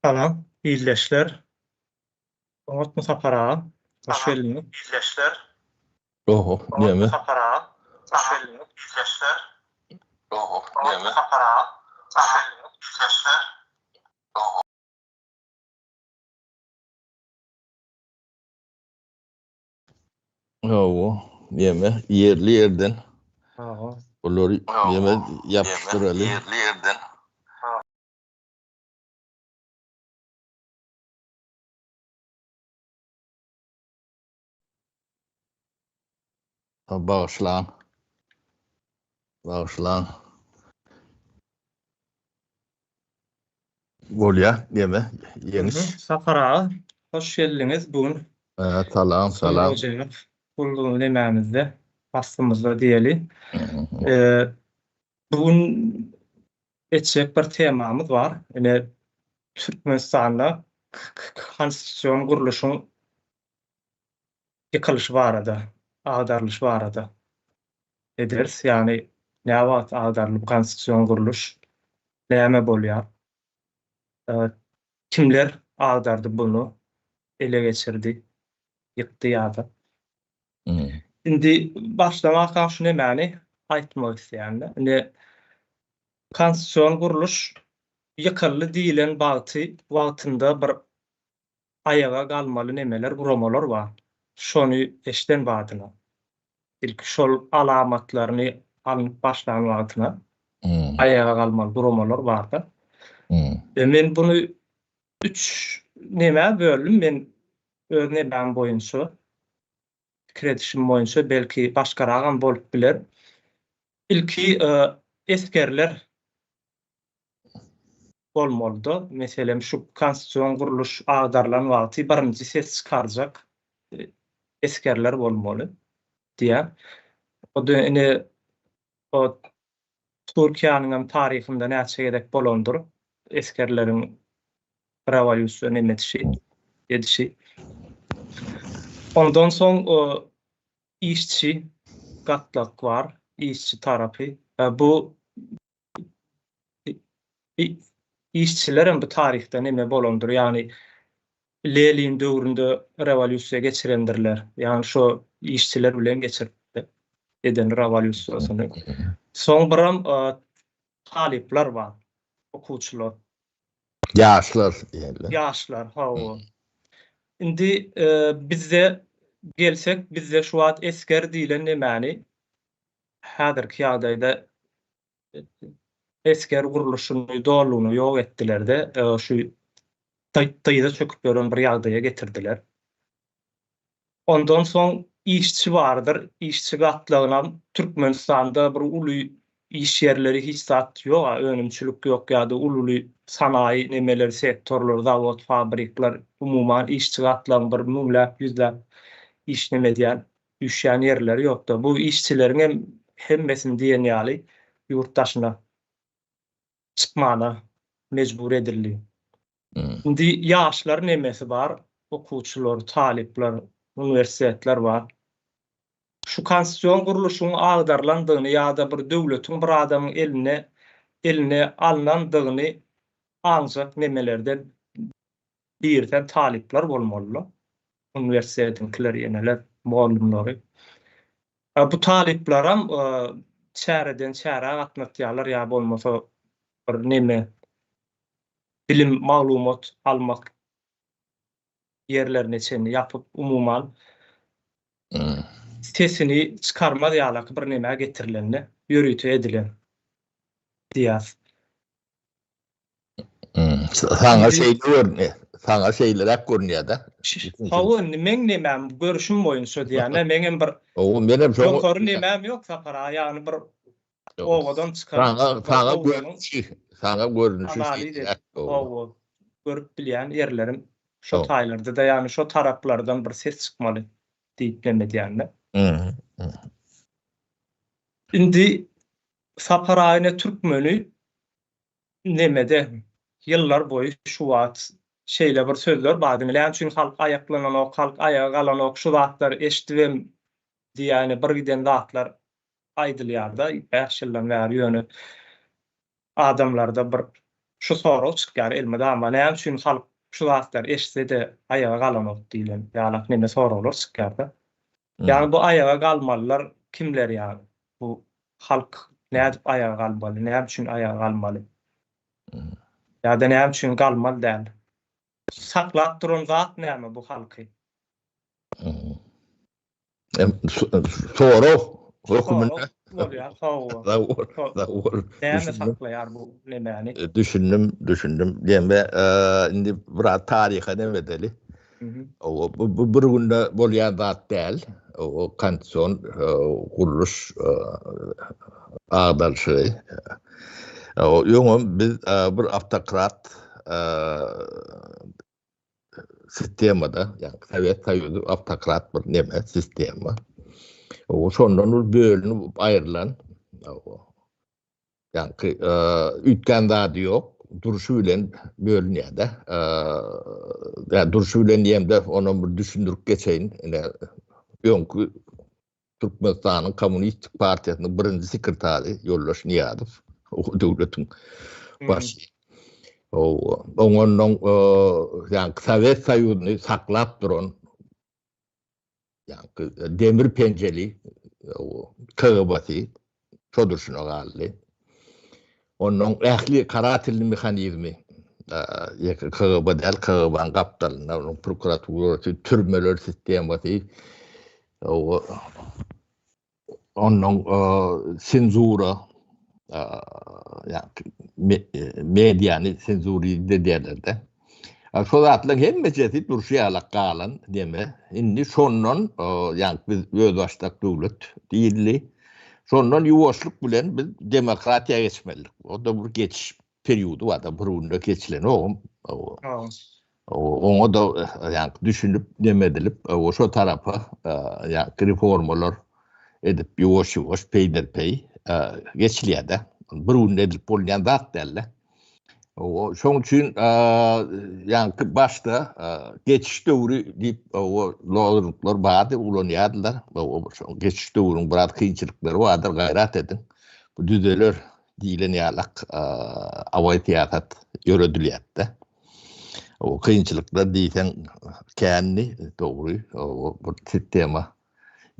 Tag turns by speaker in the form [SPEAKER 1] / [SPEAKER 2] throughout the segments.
[SPEAKER 1] Salam, iyileşler. Umut Musafara, hoş geldiniz. İyileşler.
[SPEAKER 2] Oho,
[SPEAKER 1] Umut
[SPEAKER 2] diyeme.
[SPEAKER 1] Musafara, hoş geldiniz. İyileşler.
[SPEAKER 2] Oho,
[SPEAKER 1] Umut
[SPEAKER 2] diyeme.
[SPEAKER 1] Musafara, hoş geldiniz. İyileşler.
[SPEAKER 2] Oho, diyeme. Yerli yerden.
[SPEAKER 1] Aha.
[SPEAKER 2] Onları diyeme yapıştıralım.
[SPEAKER 3] Yerli yerden.
[SPEAKER 2] Bağışlan. Bağışlan. Bolya diyeme. Yeniş.
[SPEAKER 1] Safara, hoş geldiniz. Bugün
[SPEAKER 2] Salam, salam.
[SPEAKER 1] hocam bulduğumuz yemeğimizde, bastığımızda diyeli. Bugün geçecek bir temamız var. Yani Türkmenistan'da konstitüsyon kuruluşun yıkılışı var adı, ağdarılışı var adı. Ederiz. Yani ne var ağdarlı bu konstitüsyon kuruluş? Näme bolýar? Kimler ağdardı bunu? Ele geçirdi, yıktı ýa-da. Indi başlamak şu nämäni aýtmak isleýärler. Indi konstitüsyon kuruluş ýykyldy diýilen wagtynda bir ayaga galmaly nemeler, guramalar bar. Şonu eşden badyna. İlk şol alamatlaryny alyp başlanan wagtyna ayaga galmaly guramalar bardy. Men bunu 3 näme böldüm. Men öz nämäm boýunça pikir edişim boýunça belki başgaragam bolup biler. İlki eskerler bolmalydy. Meselem şu konstitüsyon kuruluş agdarlan wagty birinji ses çykarjak eskerler bolmaly diýär. O da ine o Türkiýanyň taryhynda näçe gedek bolandyr. Eskerleriň revolýusiýa edişi. Ondan soň işçi gatlyk var, işçi tarapy. Bu işçilerin bu taryhda näme bolandyr? Ýani Lenin döwründe revolýusiýa geçirendirler. Ýani şo işçiler bilen geçirdi eden revolýusiýasyny. Soň biram talipler var, okuwçylar.
[SPEAKER 2] Yaşlar diýerler.
[SPEAKER 1] Yaşlar, hawa. Indi bizde gelsek, bizde şu wagt esker diýilen nämäni häzirki ýagdaýda esker guruluşyny dollugyny ýok etdiler-de, şu taýda çöküp ýören bir ýagdaýa getirdiler. Ondan soň işçi bardyr, işçi gatlygyna Türkmenistanda bir uly iş yerleri hiç zat ýok, önümçülük ýok ýa-da uly sanayi nemeleri, sektorlar, zawod, fabrikler, umumyň işçi gatlygyň bir müňläp, ýüzläp iş neme diýen üşýän yerleri ýokda. Bu işçileriň hemmesini diýen ýaly ýurtdaşyna çykmana mejbur edildi. Indi ýaşlar nemesi bar? Okuwçylar, talipler, universitetler bar. Şu konstitüsyon kuruluşynyň agdarlandygyny ýa-da bir döwletiň bir adamyň eline alınandygyny ancak nemelerden birden talipler bolmalylar. Universitetinkiler ýeneler, muallimleri. Bu talipleram çäreden çäre gatnatýarlar ýa bolmasa bir neme bilim maglumat almak yerlerine çenli yapıp umuman sesini çıkarma ýaly bir neme getirilenle ýörüýte edilen diýär.
[SPEAKER 2] Sana şeyler görünýär-da.
[SPEAKER 1] Hawa men nemem görüşüm boýunça diýär. Meňem bir
[SPEAKER 2] Benim
[SPEAKER 1] ýokary nemem ýok Safara, ýani bir owadan çykar.
[SPEAKER 2] Sana görünüşi
[SPEAKER 1] Görüp bilýän yerlerim şo taýlarda da, ýani şo taraplardan bir ses çykmaly diýip demedýärler. Indi Safaraýyna türkmeni nemede ýyllar boýy şu wagt şeýle bir sözler bady bilen, çünki halk ayaklananok, halk ayağa galanok, şu wagtlar eşitibem diýäni bir giden zatlar aýdylýar-da, 5 ýyldan bäri ýöne adamlarda bir şu soraw çykýar elmede ama näme üçin halk şu zatlar eşse de ayağa galanok diýlen. Ýa-ni näme sorawlar çykýar-da. Ýani bu ayağa galmalylar kimler ýani? Bu halk näde ayağa galmaly? Näme üçin ayağa galmaly? Ýa-da näme üçin galmaly däl? Saklap duran zat näme bu halky?
[SPEAKER 2] Soraw hökümüne
[SPEAKER 1] Bolýar, sow.
[SPEAKER 2] Dawur.
[SPEAKER 1] Näme saklaýar bu nämäni?
[SPEAKER 2] Düşündüm. Deme indi biraz tarihe ne bedeli. Bu bir günde bolýan zat däl. O kanton kuruluş ağdar şey. O ýöňem biz bir автократ sistemada, yani Sovet Soýuzy автократ bir neme sistema. O şondan bölünip aýrylan. Yani ütken zady ýok, duruşy bilen bölünýär-de. Yani duruşy bilen diýemde onu bir düşündirip geçeýin. Ýöňkü Türkmenistanyň Kommunistik Partiýasynyň birinji sekretary Ýoldaş Niýazow, o döwletiň başy. Oňondan yani Sovet Soýuzyny saklap duran yani demir penjeli KGB-si şodurşuna galdy. Onun ähli kara tilli mehanizmi KGB däl KGB-nyň gapdalyna onun prokuraturasy türmeler sistematy onun senzura yani mediany senzuri dediler-de. Şo zatlaryň hemmesi durşy alak galan deme. Indi şondan yani biz öz başdak döwlet diýildi. Şondan ýuwaşlyk bilen biz demokratiýa geçmelik. O da bir geçiş periýody var da burunda geçilen o. Oňa da yani düşünüp demedilip o şo tarapa yani reformalar edip ýuwaş peýderpey geçilýär-de. Burunda edip bolýan zat däl. O şoň üçin yani başta geçiş döwrü diýip o lolurluklar bady ulanýardylar. O geçiş döwrüniň biraz kynçylyklary bardyr, gaýrat edin. Bu düzeler diýilen ýalak away teatrat ýöredilýär-de. O kynçylyklar diýsen känni dogry o bu sistema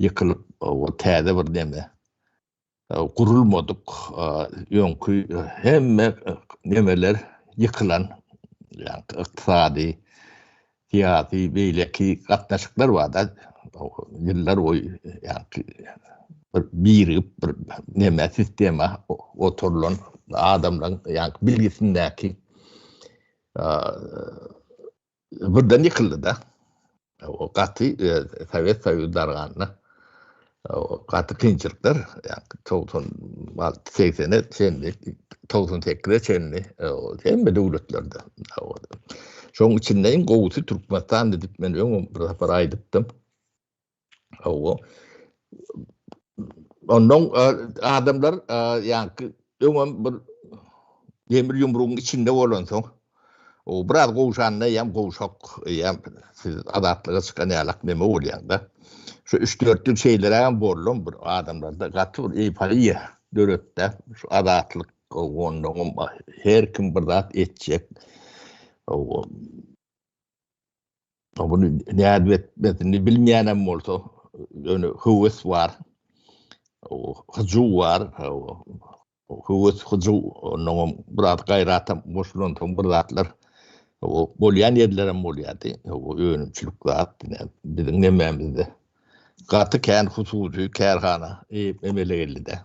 [SPEAKER 2] ýykylyp o täze bir neme kurulmadyk ýöňkü hemme nemeler yıkılan yani iqtisadi, siyasi, beýleki gatnaşyklar var da ýyllar boyu yani bir neme sistema oturulan adamlaryň yani bilgisindäki birden yıkıldy da. O gaty Sovet Soýuzy o gaty kynçylyklar yani 80'e çenli 98'e çenli hemme döwletlerde. Şoň içinden gowsy Türkmenistan edip men bir sefer aýdypdym. Ondan adamlar yani bir demir ýumrugyň içinde bolan soň o biraz gowşanna ýam gowşak ýam siz adatlyga çykan ýalak neme bolýar-da. Şu 3-4 ýyl şeýlere bolan bir adamlarda gaty bir eýpaliýa döretde şu adatlyk ondan her kim bir zat etjek. Bunu näde etmesini bilmeýänem bolsa, öňe howes bar. Hyju bar. Howes hyju ondan biraz gaýratam boşlan soň bir zatlar bolýan ýerlerem bolýardy. O öňümçilik zat biziň nememizde. Gaty kän hususy kärhana emele geldi-de.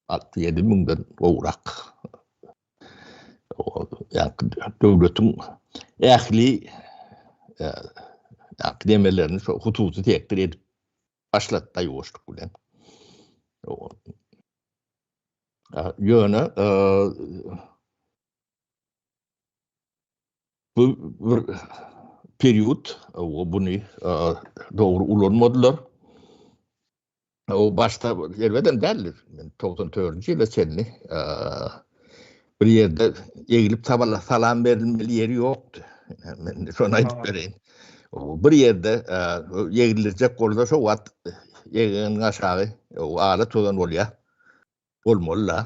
[SPEAKER 2] 6-7 müňden gowrak. Yani döwletiň ähli akademiyelerini hususy tekdir edip başlatdy ýuwaşlyk bilen. Ýöne bu bir period buny dogry ulanmadylar. O başta elbetde däl. 94-nji ýylda çenli bir ýerde egilip salam berilmeli ýeri ýokdy. Men şonu aýdyp bereýin. Bir ýerde egiljek bolsa şo wagt eginiň aşagy o ala todan bolýar. olmalı.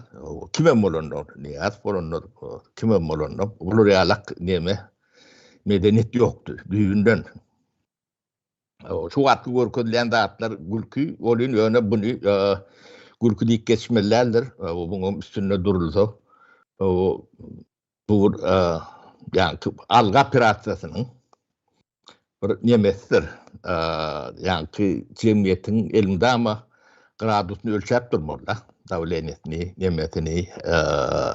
[SPEAKER 2] Kime bolonlar? Niyaz bolonlar. Kime bolonlar? Olur yalak neme medeniyet yoktu. Düğünden. Şu vakti görkülen dağıtlar gülkü olun yöne bunu gülkü dik geçmelerdir. Bunun üstüne durulsa bu yani alga operasyasının bir nemestir. Yani cemiyetin elinde ama gradusunu ölçüp durmalı. Davlenetini, nemesini,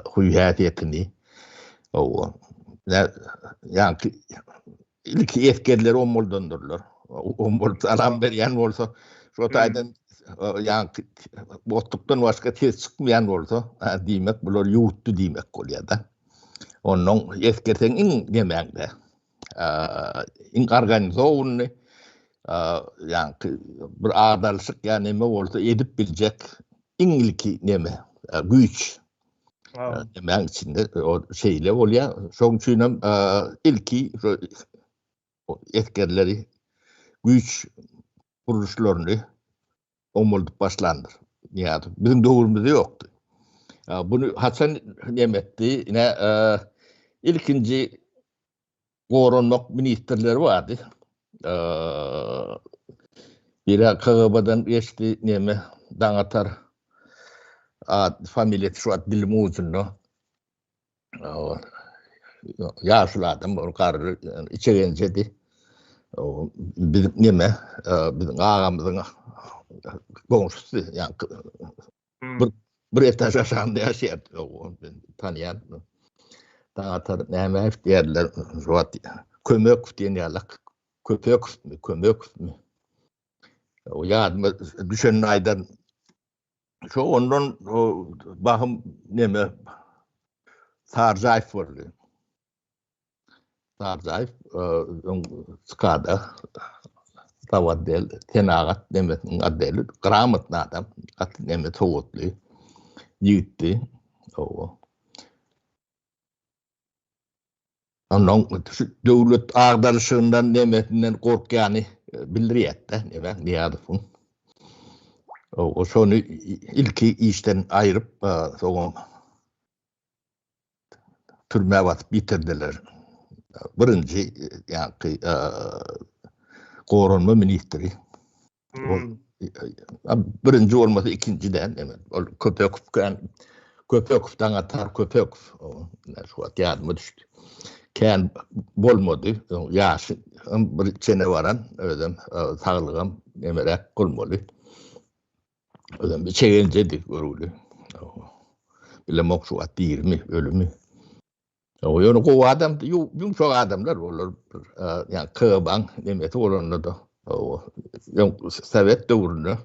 [SPEAKER 2] huyatiyetini. Yani ilk etkileri olmalıdırlar. Olmalı alan beriyen olsa şu taydan yani botluktan başka tez çıkmayan olsa demek bunlar yuttu demek oluyor da. Onun etkerten in demekte. In organize olunu yani bir adalışık yani neme olsa edip bilecek ilki neme güç demek içinde o şeyle oluyor. Son çünüm ilki etkerleri güç kuruluşlarını omurdup başlandır. Yani bizim doğrumuzda yoktu. Bunu Hasan Nemet'ti. Yine ilkinci korunmak ministerleri vardı. Biri KGB'den geçti neme dağıtar familyeti şu ad dilimi uzunlu. Yaşlı adam onu karı içegencedi. Bizim neme bizim ağamızın komşusu yani bir etaj aşağında yaşayan tanıyan dağıtar neme hep diğerler kömök diyen yalak kömök mü o yardım düşen aydan şu ondan bakım neme Tarzayf vardı. Tarzayf skada tavaddel tenagat nemetin adeli kramat adam at nemet soğutlu yiğitti o onun devlet ağdarışından nemetinden korkyanı bildiriyette neme niyadıfın o sonu ilki işten ayırıp sonra türmeye batıp bitirdiler. Birinci yani korunma ministri. Birinci olması ikinciden Köpekof'tan atar Köpekov. Şu an yardıma düştü. Ken bolmadı. Yaşı bir çene varan ödem sağlığım emerek olmalı. Ödem bir çegencedik görülü. Bile moksu at 20 ölümü. O yönü o adam yumuşak adamlar olur. Yani kıban nemeti olanlar da Sovet dövründe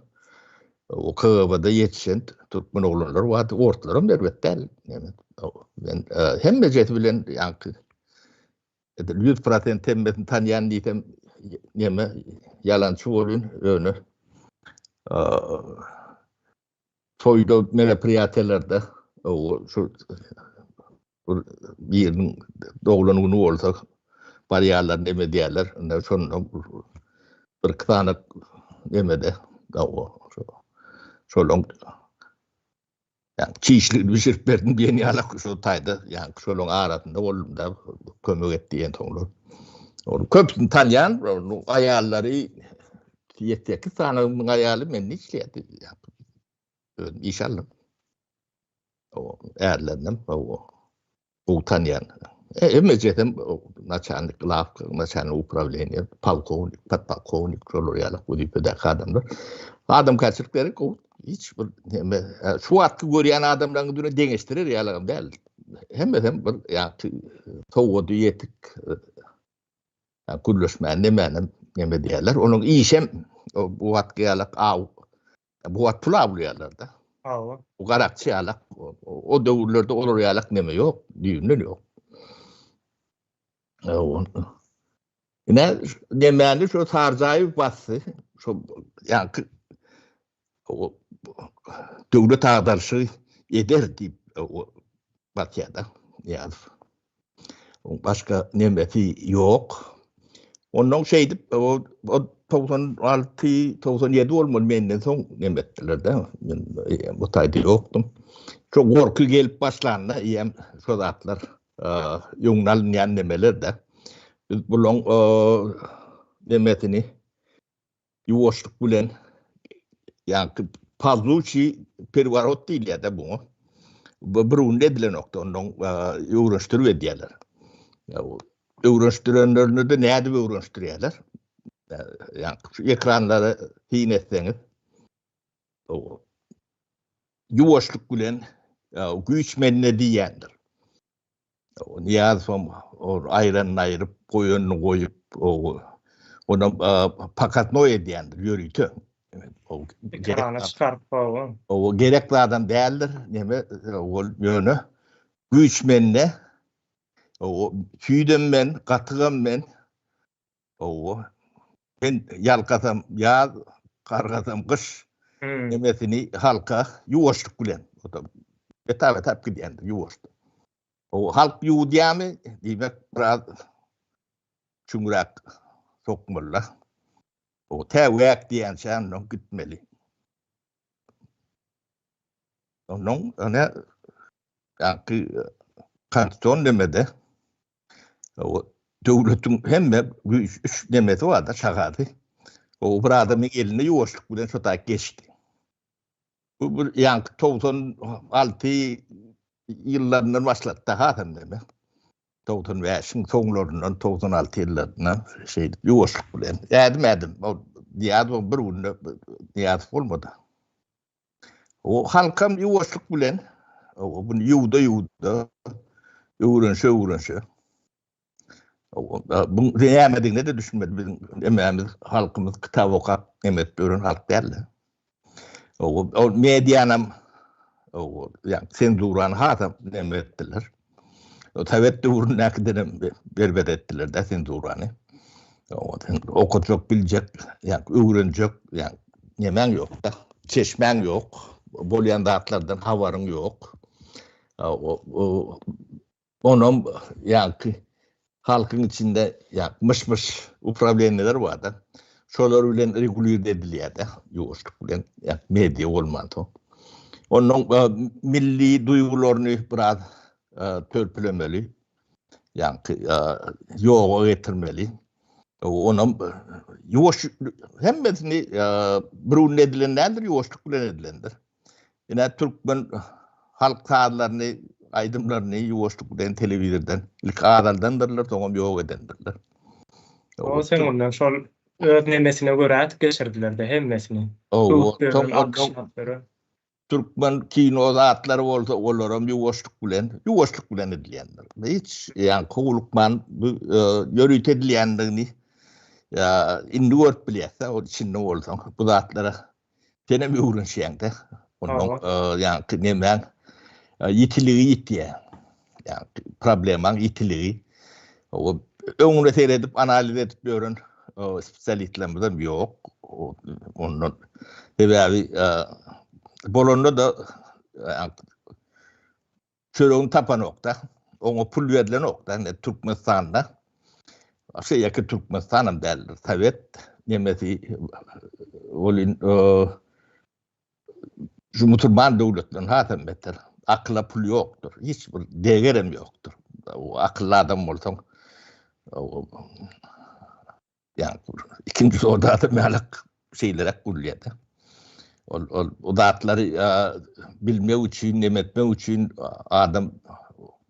[SPEAKER 2] o kıbada yetişen Türkmen oğlanlar vardı. Ortalarım elbette. Ben hem mecet bilen yani 100% tembetin tanıyan diyetem neme yalancı olun önü. Soyda merapiyatelerde o şu bir yerin doğulanın olsa bariyerler neme diyorlar. Sonra bir tane nemede o şu long yani çişli bir şey verdin bir yeni alak şu tayda yani şu long arasında oldum da kömür ettiğin tonlu. O köpsün tanıyan ayarları yetti ki sana ayarlı men işledi inşallah o erlendim o tanıyan Emecetem начальник лавка, начальник управления, полковник, подполковник, şoloryalık bu tipde adamlar. Adam kaçırıkları hiç şu hakkı görüyen adamların düne dengeştirir yalan değil. Hem bir yani soğudu yetik kullaşmayan neme diyorlar. Onun işem bu hakkı yalak bu hakkı pulablıyorlar da. O karakçı yalak o devurlarda olur yalak neme yok. Düğünler yok. Ne demeli şu tarzayı bası şu yani o devlet ağdarışı eder deyip o Batı'da yani başka nemeti yok. Onun şeydi o 96-97 olmalı menden soň nemetdiler de. Men bu taýda ýokdum. Çok gorky gelip başlandy, ýem şu zatlar ýoňnalynýan nemeler de. Biz bulan nemetini ýuwaşlyk bilen ýa-ni pazluçy perwarot diýilýär bu. Bu burun edilen nokta, onun öwrenşdirip edýärler. Öwrenşdirenlerini de näde öwrenşdirýärler? Yani şu ekranları hin etseňiz, ýuwaşlyk bilen güýçmenine diýendir. Niýazym aýranyny aýryp, goýanyny goýup, onu pakatnoý edýändir, ýörüýte.
[SPEAKER 1] Ekrana çykaryp goýan.
[SPEAKER 2] O gerekli adam däldir, neme ol ýöne güýçmenine süýdem men, gatygam men, ben ýalgasam ýaz, gargasam gyş nemesini halka ýuwaşlyk bilen. Etap gidýändir, ýuwaşdy. Halk ýuwdýamy, diýmek biraz çüňrak sokmaly. Täwäk diýen şan gitmeli. Onun ana ýa-ki kanton demede döwletiň hemme üç nemesi var da şagady. Bir adamyň eline ýuwaşlyk bilen şo taýy geçdi. Bu ýa-ni 96 ýyllaryndan başlap da hatam deme. 95-iň soňlaryndan 96 ýyllaryndan ýuwaşlyk bilen ädim. Diýýär bir günde diýýär bolmady. Halkam ýuwaşlyk bilen bunu ýuwda öwrenşe. Bu nämedigine de düşünmedi. Bizim emämiz halkymyz kitap okap emet öwren halk derler. O medianam ýa senzurany hatam nemetdiler. Tawette urun näkidem berbet etdiler de senzurany. Okutjak biljek, ýa öwrenjek, ýa nemäň ýok da, çeşmäň ýok, bolýan zatlardan habaryň ýok. Onun ýa-ki halkyň içinde mışmış upravlenler var da. Şolar bilen regulýar edilýär da, ýuwaşlyk bilen media bolmady. Onun milli duýgularyny biraz törpülemeli. Ýa-ki ýoga getirmeli. Onun hemmesini burun edilenlerdir, ýuwaşlyk bilen edilendir. Ýene türkmen halk taýlaryny, aýdymlaryny ýuwaşlyk bilen telewizordan, ilk adaldandyrlar, soňam ýok edendirler.
[SPEAKER 1] O sen ondan şol öz nemesine görä geçirdiler de hemmesini.
[SPEAKER 2] Türkmen kino zatlary bolsa olaram ýuwaşlyk bilen edilýändir. Hiç ýa-ni kowlukman ýörüýt edilýändigini indi görüp bilýärse, o içinde bolsa bu zatlara tenem öwrenşýärde. Onun ýa-ni nemäň ýitiligi ýitýär. Ýa probleman ýitiligi. Öňüne seyredip analiz edip görün spesialistlerimiz ýok. Onun sebäbi bolonda da çöreğin tapan nokta, onu pul verilen nokta, Türkmenistan'da, ýa-ki Türkmenistan'ım derler, Sovet, nemesi, şu Musulman döwletleriniň hatam beter, akla pul ýokdur, hiç bir degerem ýokdur. O akıllı adam bolsaň, ýa ikinji soda da mehalak şeylerek gülýärdi. O zatları bilmek üçin, nemetmek üçin adam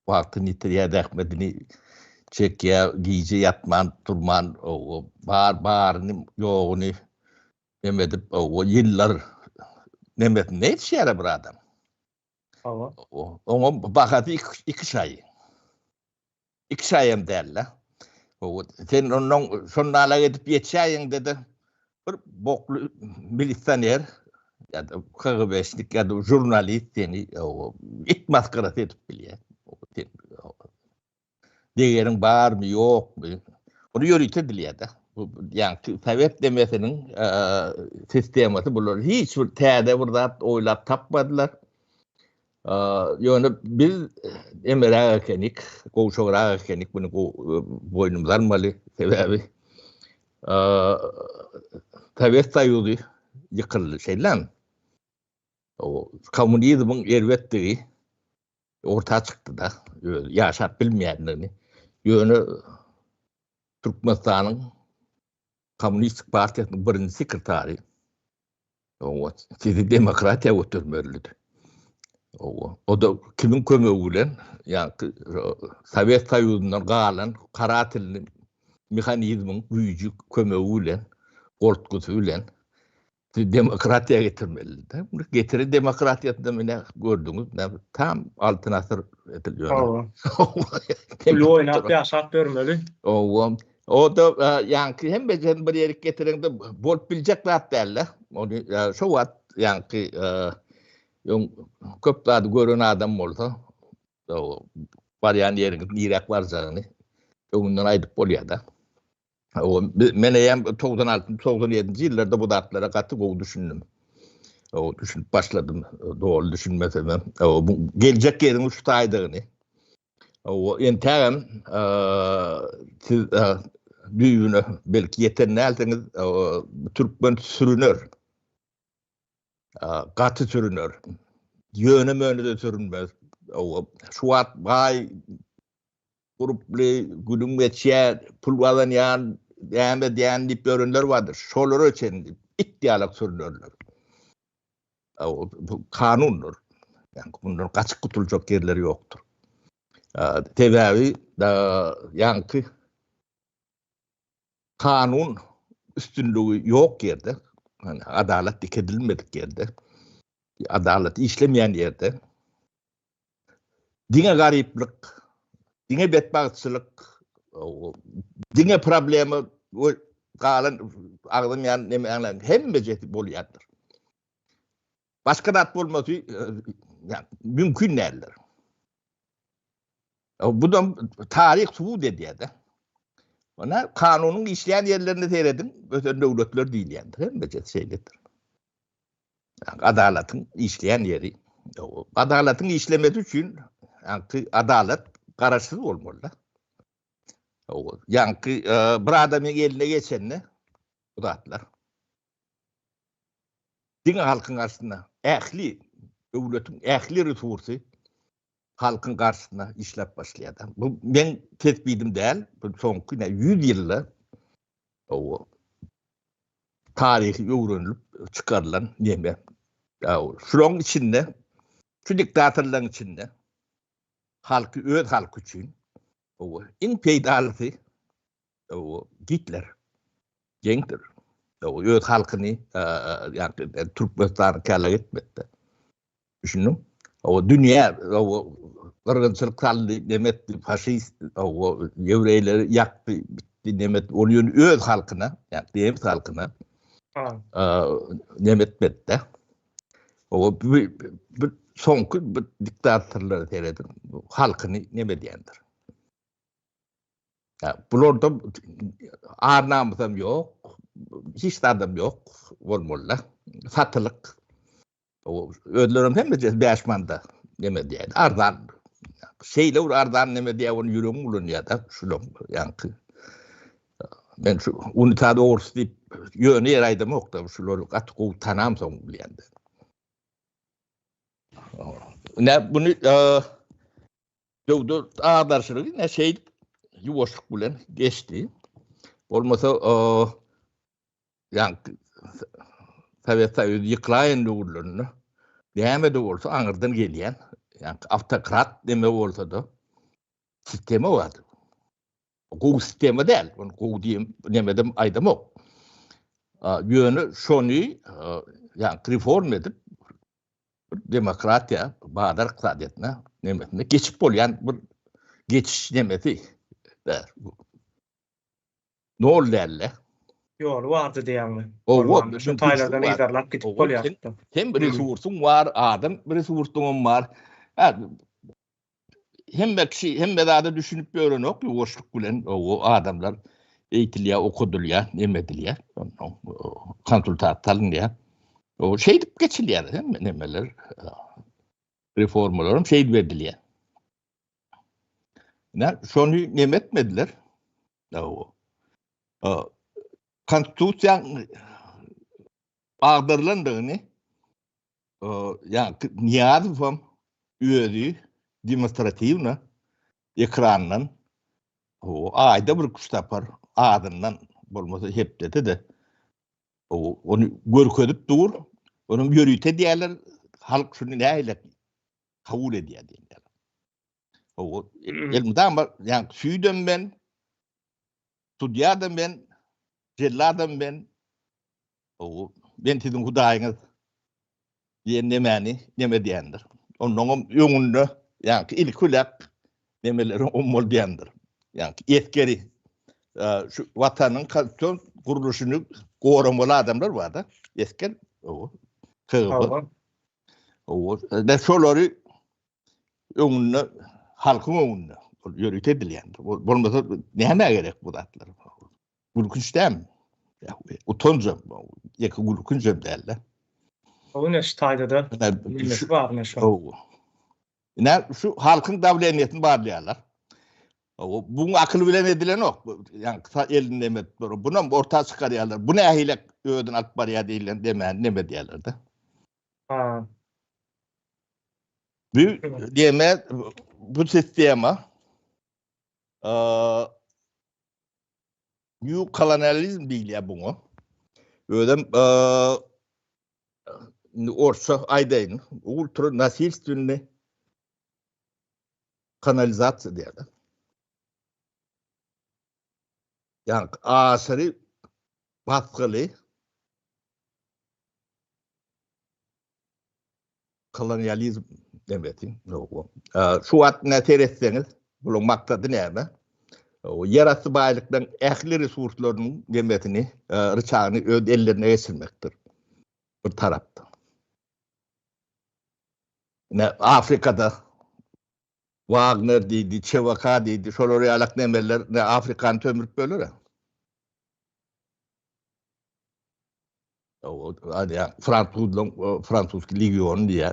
[SPEAKER 2] wagtyny ýitirýär, ähmedini çekýär, giýje, ýatman, turman, baryny, ýoguny nemedip, o ýyllar nemetine ýetişýär bir adam. Oňa bakaty 2 şaý. 2 şaýam derler. Sen onuň şondaly edip ýetişýäň dedi. Bir boklu milisioner ya da KGB'lik ya da jurnalist seni it maskarası edip bilýär. Degerin bar mı yok mu? Onu ýörüýt edilýär da. Yani Sovet demesinin sisteması bular hiç bir täze bir zat oýlap tapmadylar. Ýöne biz emere ekenik, goşogra ekenik bunu boynumuz almaly sebäbi Sovet Soýuzy yıkıldı şeylen. O komünizmin elbetdiği ortaya çıktı da yaşap bilmeyenlerini yönü Türkmenistan'ın Komünist Partiyasının birinci sekreteri o sizi demokratiya götürmelidir. O da kimin kömögüyle yani Sovet Soýuzynyň galan kara tilli mehanizmin güýji kömögüyle gortgusy bilen demokratiya getirmelidir. Bunu getiri demokratiyada mene gördüňiz tam altyn asır edilýär.
[SPEAKER 1] Ulu oynap ýaşap görmeli.
[SPEAKER 2] O da yani hem becen bir yerik getirende bolup biljek zat däl. Onu şu wat yani köp zat gören adam bolsa o baryan ýeriňiz nirek barjagyny öňünden aýdyp bolýar da. O mene hem 96-97 ýyllarda bu zatlara gaty gowy düşündüm. O düşünüp başladım. Doğru düşünmesem. O gelecek ýeriň şu taýdygyny. O entägem siz düýüne belki ýetennälsiňiz Türkmen sürünür. Gaty sürünür. Ýöne möňde sürünmez. O şu wagt baý gruply gülüm geçýär, pul bazanýan, däme diýen dip görünler bardyr. Şolary üçin itdiýalyk sürünürler. O kanundur. Yani bundan kaçık kutulacak yerleri yoktur. Tedavi yankı kanun üstünlüğü yok yerde, yani adalet dikedilmedik yerde, adalet işlemeyen yerde, dine gariplik, dine bedbahtçılık, dine problemi kalan ağlamayan nemeyenler hem beceti bolyadır. Başka da bolması yani mümkün değildir. Bu da tarih subut ediyor da. Ona kanunun işleyen yerlerini seyredin, öten devletler değil yani. Hem becet şeylidir. Yani adaletin işleyen yeri. Adaletin işlemesi için yani adalet kararsız olmalı. Yani bir adamın eline geçenle bu da atlar. Dine halkın karşısında ähli, devletin ähli resursu halkın karşısında işlep başlaýar. Bu men tetbidim däl, bu soňky 100 ýylda o tarihi öwrenilip çıkarılan neme. Şuň içinde, şu diktatorlaryň içinde halky öz halky üçin o iň peýdalysy o Hitler jeňdir. O öz halkyny yani Türkmenistany kala etmekde. Düşündüm. O dünýä o ırgynçylyk saldy demetdi, faşist o ýewreýleri ýakdy, bitdi demet. Onu öz halkyna, yani diýip halkyna demetmekde. O bir soňky bir diktatorlar teredim. Halkyny neme diýendir. Bularda arnamysam yok, hiç adam yok, bolmaly. Satılık. O ödlerim hem de beşmanda neme diýär. Ardan şeyler ardan neme diýär onu ýürüm bolunýar da şulum yankı. Ben şu unitada ors diýip ýöne ýeraýdym okda şular gatgy tanam soň bilýändi. Ne bunu döwdet adarşylygy ne şey ýuwaşlyk bilen geçdi. Bolmasa yani Sovet Soýuzy ýyklaýan döwürlerini näme de bolsa aňyrdan gelýän, yani автокrat neme bolsa da sistema bardy. O sistema däl, onu gowy diýim, nemedem aýdamok. Ýöne şonu yani reform edip demokratiya, badar iqtisadiyetine nemesine geçip bolýan bir geçiş nemesi. Ne oldu däl?
[SPEAKER 1] Ýol bardy diýäňmi?
[SPEAKER 2] O
[SPEAKER 1] şu taýlardan ýygarlap gitip bolýar.
[SPEAKER 2] Hem bir resursun var, adam bir resursun var. Hem de düşünüp öğrenok, ýuwaşlyk bilen o adamlar eýtilýär, okudylýar, nemedilýär, konsultat alınýar. O şey dip geçilýär, hem nemeler reformalarym şey berilýär. Şonu nemetmediler. konstitusiyan ağdırlandığını yani niyazım üyedi demonstratifne ekrandan o ayda bir kuştapar adından bolmasa hep de onu görködüp dur onun yürüyte diyorlar halk şunu neyle kabul ediyor diyorlar. O elmde ama yani süydüm ben studyadım ben celladım ben o ben sizin hudayınız diye neme diyendir. Onun yönünde yani ilk kulak nemeleri olmalı diyendir. Yani yetkeri şu vatanın konstitusiyon kuruluşunu korumalı adamlar var da esker o kıvı o da şoları önüne halkın önüne yürüt edilýändir. Bolmasa näme gerek bu zatlar? Gülkünçdem. Ya utanca ýeki gülkünçem däl.
[SPEAKER 1] O neştayda da bilmesi var şu.
[SPEAKER 2] O. Ne şu halkın davleniyetini barlaýarlar. O bu akıl bilen edilen ok. Yani elinde emet buna orta çıkarýarlar. Bu nähile ödün alıp barýar diýilen demän neme diýerler de.
[SPEAKER 1] Ha.
[SPEAKER 2] Bu deme bu sistema new kolonyalizm diýilýär bunu. Ödem orta aýdaýyn ultra nasilstvenni kanalizasiýa diýerler. Yani aşırı baskılı kolonyalizm demetin. Şu at ne teretseniz bulun maksadı näme? O yerası baylıktan ähli resurslarının demetini rıçağını öz ellerine geçirmektir. Bir tarafta. Ne Afrika'da Wagner deydi, Çevaka deydi, şolary alak nemeler ne Afrikan tömürüp bölür. O ya Fransuz Legion diye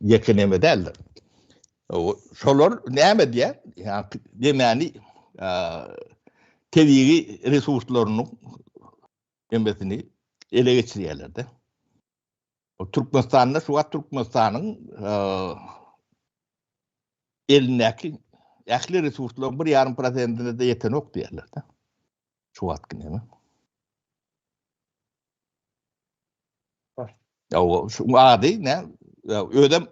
[SPEAKER 2] yekeneme derler. O şolor näme diye yani demeni tebiği resurslarını emesini ele geçirýärler de. O Türkmenistan'da şu an Türkmenistan'ın elindeki ähli resurslar 1,5% de yeten ok diýerler de. Şu atky näme? O şu ady ne? Ödem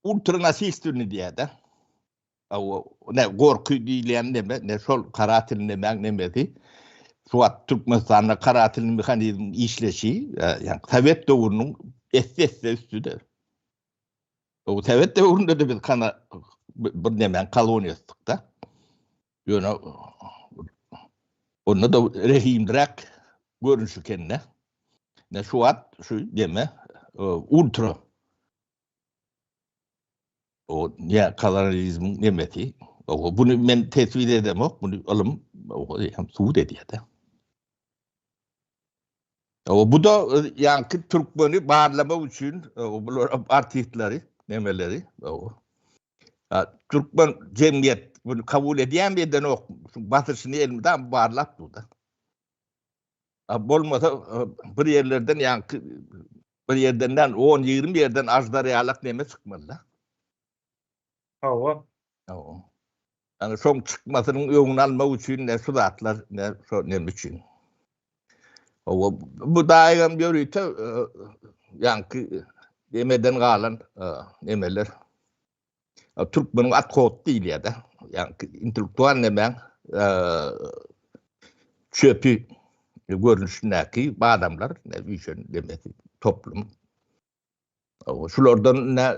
[SPEAKER 2] ultra nasilstünni diýär de. O ne gorky diýilen neme, ne şol kara tilinde nämedi? Şu an Türkmenistan'da kara tilin mehanizmi işleşi, yani Sovet döwrüniň esesse üstüde. O Sovet döwründe de bir kana bir näme koloniýastykda. Ýöne onu da rehimdirek görünüşi kenne. Ne şu an şu deme ultra o ya kolonyalizm nemeti. O bunu men tespit edemem. Bunu alım o hem suud ediýär. O bu da yani Türkmeni barlama üçin bu artistleri nemeleri o. Türkmen cemiyet bunu kabul edýän birden ok batyşyny elimden barlap durdy. Bolmasa bir yerlerden yani bir yerden 10-20 yerden ajdarýalak neme çykmaly.
[SPEAKER 1] O.
[SPEAKER 2] Yani şoň çykmasynyň öňüni almak üçin ne sudatlar ne şo neme üçin. O bu daýam ýörüýte yani demeden galan nemeler. Türkmeniň at kod diýilýär de. Yani intellektual neme çöpü görünüşündeki adamlar ne vision demesi toplum. Şulardan ne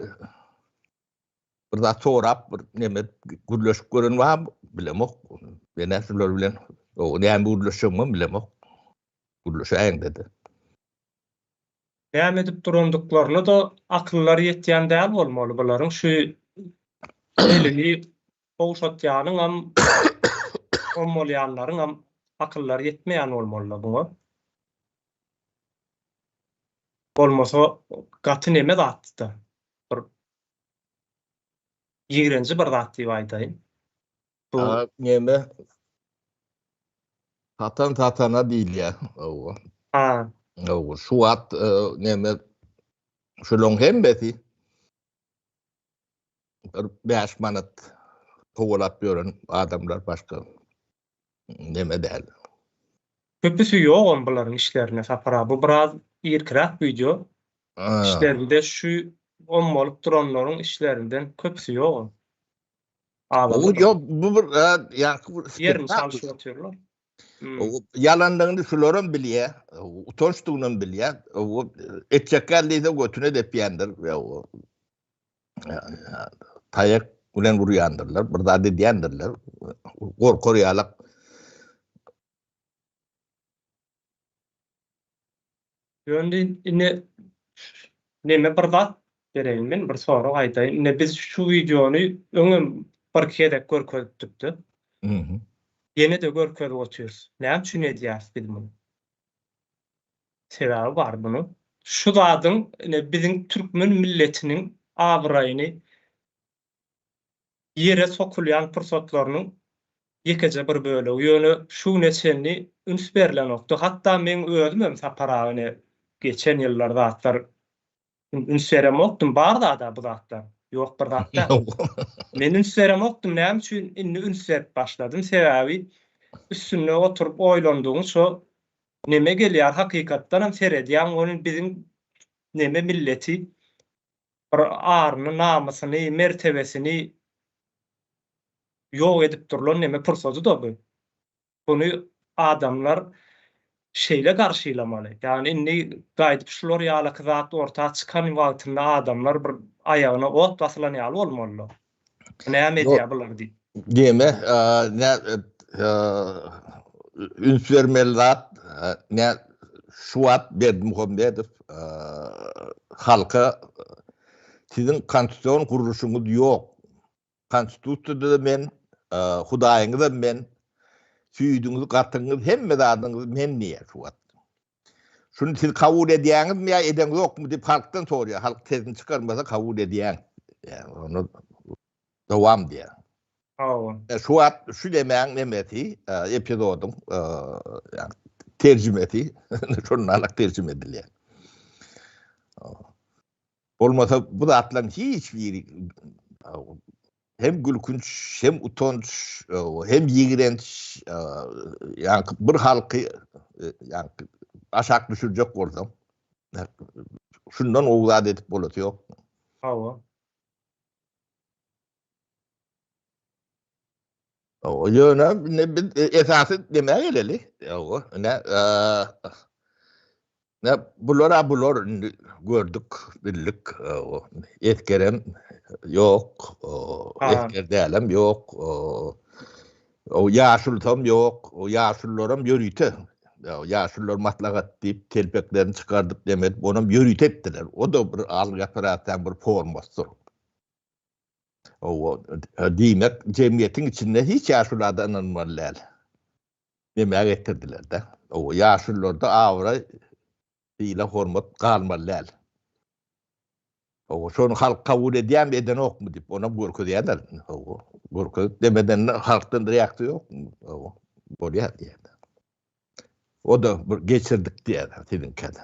[SPEAKER 2] bir da sorap bir neme gürleşip görün var bilemok. Ben şular bilen o näme gürleşýärmi bilemok. Gürleşäň dedi.
[SPEAKER 1] Näme edip durandyklarla da akyllar ýetýän däl bolmaly bularyň şu elini owşatýanyň hem olmalyanlaryň hem akyllar ýetmeýän bolmaly buňa. Bolmasa gaty neme zatdy? Bir ýigrenji bir zat diýip aýdaýyn. Bu
[SPEAKER 2] neme Tatana değil ya. O.
[SPEAKER 1] Ha,
[SPEAKER 2] O şu at neme şulon hem beti 5 manat kovalap gören adamlar başka neme değil.
[SPEAKER 1] köpüsü ýok buların işlerine sapara. Bu biraz irkirak video.
[SPEAKER 2] Ha.
[SPEAKER 1] İşlerinde şu bolup duranlaryň işlerinden köpüsü ýok.
[SPEAKER 2] O yok bu bir yani
[SPEAKER 1] Yerini
[SPEAKER 2] spektakl.
[SPEAKER 1] çalışýarlar.
[SPEAKER 2] O yalanlarını şuların bilye, utançtuğunun bilye, o etçekelliyse götüne depiyendir ve o tayak ulen vuruyandırlar, burada dediyendirler, koruyalak.
[SPEAKER 1] Ýöndi ine neme bir zat bereýin men bir soru aýtaýyn. Ine biz şu videony öňem bir kere görkezipdi. Yine de görkezip oturýarys. Näme üçin edýäris biz bunu? Sebäbi bar bunu. Şu zadyň biziň türkmen milletiniň abraýyny ýere sokulýan pursatlarynyň ýekece bir bölegi. Ýöne şu neçeni üns berilen okdy. Hatda men özüm saparagyny geçen ýyllarda atlar üns beremokdum. Bar bu zatlar. Ýok bir zatda. Men üns beremokdum. Näme üçin indi üns berip başladym? Sebäbi üstüne oturup oýlandygyň şo neme gelýär hakykatdan hem seredýän onuň biziň neme milleti bir aryny, namasyny, mertebesini ýok edip durulan neme pursaty da bu. Bunu adamlar şeýle garşylamaly. Ýani indi gaýdyp şular ýaly zat ortaga çykan wagtynda adamlar bir aýagyna ot basylan ýaly bolmaly. Näme edýär bular diýip.
[SPEAKER 2] Deme, ne üns vermeli zat, ne Şuat Berdimuhamedov halka sizin konstitusiyon kuruluşunuz yok. Konstitusiýada men, Hudaýyňyz da men, süýdüňiz, gatyňyz, hemme zadyňyz men niýe Şuat. Şunu siz kabul edýäňizmi ýa eden ýokmy diýip halkdan sorýar. Halk tezini çykarmasa kabul edýäň. Yani onu dowam diýär. Şuat şu demeň nemeti epizodyň yani terjimeti şonun alak terjime edilýär. Olmasa bu zatlaryň hiçbiri hem gülkünç, hem utanç, hem ýigrenç, yani bir halky yani aşak düşürjek bolsam, şundan owzat edip bolat ýok. O ýöne ne biz esasy demäge geleli. O ne bular gördük, bildik. Etkerem yok, etker dälem yok, o ýaşultam yok, o ýaşullaram ýörüýte. Ýaşullar matlagat diýip telpeklerini çykardyp demet, onam ýörüýte etdiler. O da bir algy aparatdan bir formasy. O diýmek jemgyýetiň içinde hiç ýaşullardan anmanlar. Demäge etdirdiler de. O ýaşullarda awra diýile hormat galmalar. O şonu halk kabul edýän eden okmy diýip ona görkezýärler. O görkezip demeden halkdan reaksiýa ýokmy? O bolýar diýär. O da bir geçirdik diýär tidinkede.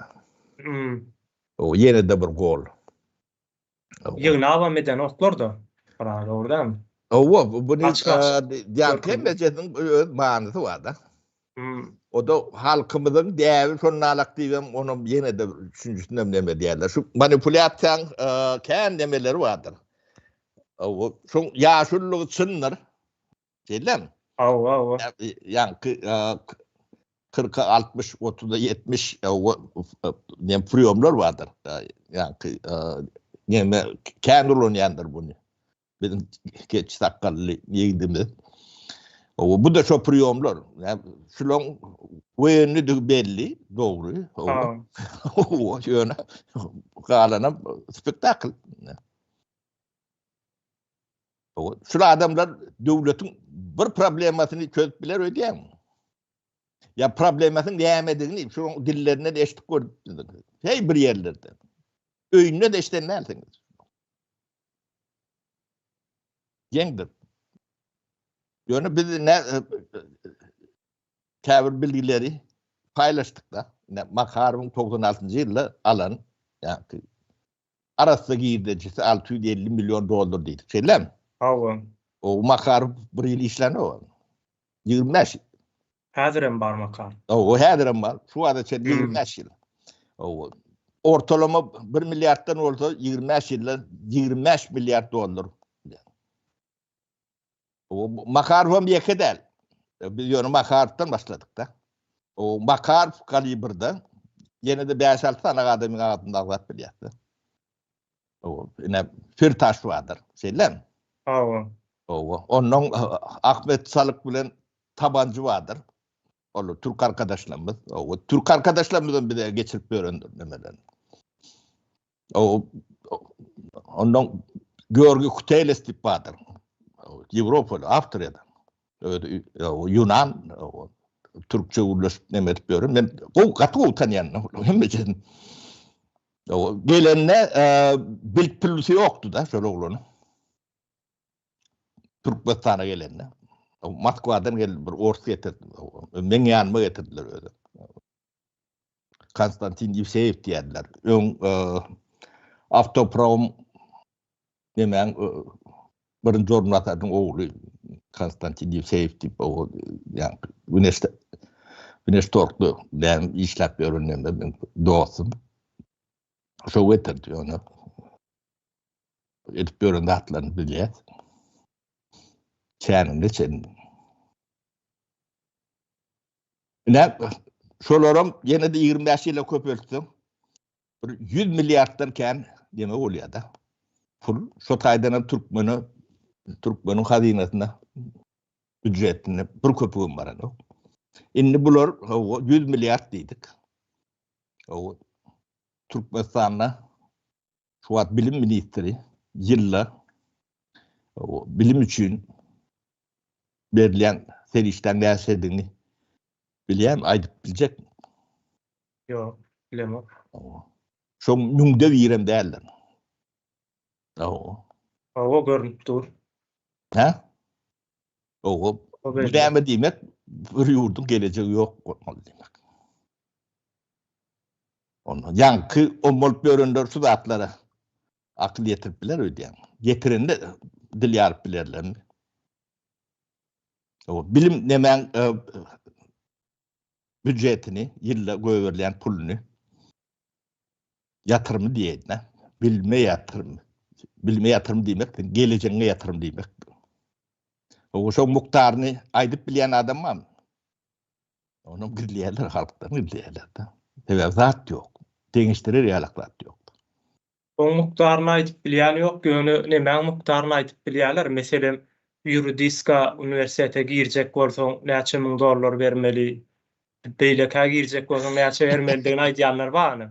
[SPEAKER 2] O ýene de bir gol.
[SPEAKER 1] Ýygyna awam eden oklar da barada ordam.
[SPEAKER 2] O bunu diýär kemejediň öz manysy bar da. O da halkymyzyň däwi şonun alak diýem onu ýene de üçüncüsüne neme diýerler. Şu manipulasiýaň kän demeleri bardyr. O şu ýaşullygy çyndyr. Diýelim. Ýani 40 60 30 70 nem priomlar vardır. Yani neme kän ulanýandyr bunu. Bizim geç sakally ýigdimiz. O bu da şo priomlar. Yani şulan öýünü de belli, dogry. O ýöne galanan spektakl. O şu adamlar döwletiň bir problemasyny çözüp biler öýdýär. Ya problemasyny nämedigini şu dillerine de eşitip gördük. Hey bir yerlerde. Öýünde de işte näsiňiz? Ýeňdir. Ýöne biz käbir bilgileri paylaştık da. Makarov'un 96. yılda alan yani arası girdicisi 650 milyon dolar deydik. Şeyler mi?
[SPEAKER 1] Hawa.
[SPEAKER 2] O Makarov bir yıl işleni o. 25 yıl.
[SPEAKER 1] Häzirem bar makar.
[SPEAKER 2] O hädirim var. Şu anda 25 yıl. O ortalama 1 milyardan olsa 25 yılda 25 milyar dolar. O Makarov'un bir değil. Biz yönü Makarov'dan başladık da. O Makarov kalibrda yine de 5-6 tane adamın altında azat biliyordu. O yine Firtaş vardır. Şeyler mi?
[SPEAKER 1] Hawa.
[SPEAKER 2] Onun Ahmet Salık bilen tabancı vardır. O Türk arkadaşlarımız. O Türk arkadaşlarımızdan bir de geçirip öğrendim demeden. Onun Georgi Kuteles tip vardır. Avrupalı, Avusturya'dan. Yunan, Türkçe ulaşıp demet diyorum. Ben o katı utanıyan. Gelenine bilk pülüsü yoktu da şöyle oğlunu. Türkmenistan'a gelenine. Moskva'dan geldi bir orta getirdi. Ben yanıma getirdiler öyle. Konstantin Yevseyev diyediler. Ön Avtoprom demeyen birinci jornalatörün oğlu Konstantin Yevseyev tip o yani Güneş Torklu ben işlep görünümde ben doğsum. Şu getirdi onu. Edip göründü atlarını biliyor. Çeninde çeninde. Ne? Şolaram yine de 25 yıla köpürttüm. 100 milyarlarken deme oluyor da. Full şu taydanın Türkmen'in hazinasına ücretini bir köpüğüm var. Şimdi bular 100 milyar dedik. Türkmenistan'la şu an bilim ministri yılla bilim için verilen serişten derslediğini bilen aydıp bilecek mi?
[SPEAKER 1] Yok, bilemem.
[SPEAKER 2] Şu mümde virem değerler.
[SPEAKER 1] Hawa görünüp dur.
[SPEAKER 2] Ha?
[SPEAKER 1] O belli.
[SPEAKER 2] Bileme demek bir yurdun geleceği yok demek. Onu yankı omol böründür şu atlara akıl yetirip biler öyle yani. Getirin de dil yarıp bilerler. O bilim nemen bütçetini yılla göğürleyen pulunu yatırımı diyeyim. Bilme yatırımı. Bilme yatırım demek, geleceğine yatırım demek. O şu muhtarını aydıp bilen adam var mı? Onu gırlayanlar, halktan gırlayanlar da. Sebep zat yok. Değiştirir yalak zat yok.
[SPEAKER 1] O mukdaryny aýdyp bilýän ýok, göni näme mukdaryny aýdyp bilýärler. Meselem, juridiska universitete girjek bolsaň näçe ming dollar bermeli, beýleka girjek bolsaň näçe bermelidigini aýdýanlar barmy?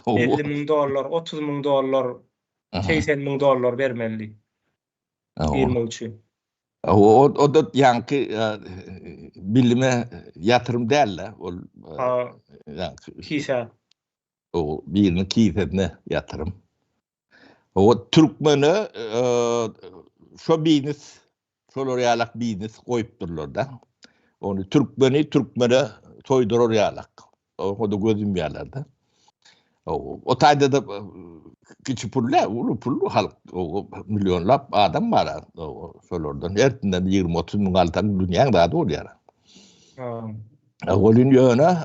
[SPEAKER 1] 50 ming dollar, 30 ming dollar, 80 ming dollar bermeli. Girmek üçin.
[SPEAKER 2] O da yankı bilime yatırım derler.
[SPEAKER 1] Kisa.
[SPEAKER 2] O birinin kifetine yatırım. O Türkmen'i şu biznes, şu orayalak biznes koyup dururlar da. Onu Türkmen'e soydurur yalak. O da gözüm yerlerde. O tayda da küçük pulle, ulu pullu halk, o milyonlar adam var o solordan. Ertinden 20-30 bin altan dünyanın daha da oluyor. Olun yöne,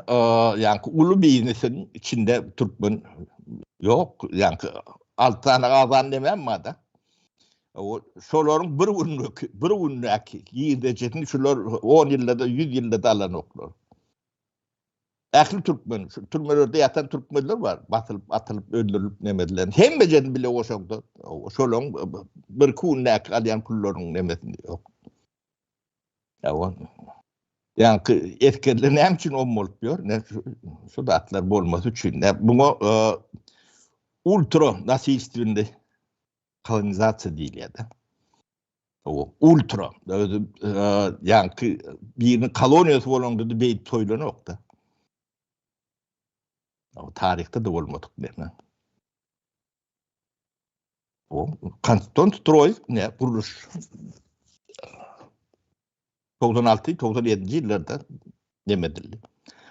[SPEAKER 2] yani ulu biznesin içinde Türkmen yok. Yani 6 tane kazan demem mi da? Solorun bir ünlük yiyecekini şular 10 yılda da 100 yılda da alan oklar. Ähli Türkmen, Türkmenlerde yatan Türkmenler var. Atılıp öldürülüp nemediler. Hem becen bile oşakda. Şolong bir kunnak alyan kullarının nemedin yok. Yani etkileri ne için olmalıp diyor. Ne şu datlar bolması için. Bunu ultra nasıl istivinde kolonizasyon değil ya da. Ultra. Yani birinin kolonyası olan da bir toylu nokta. O tarihte de olmadık ne? O Konstantin Troy ne kuruluş 96-97 yıllarda demediler.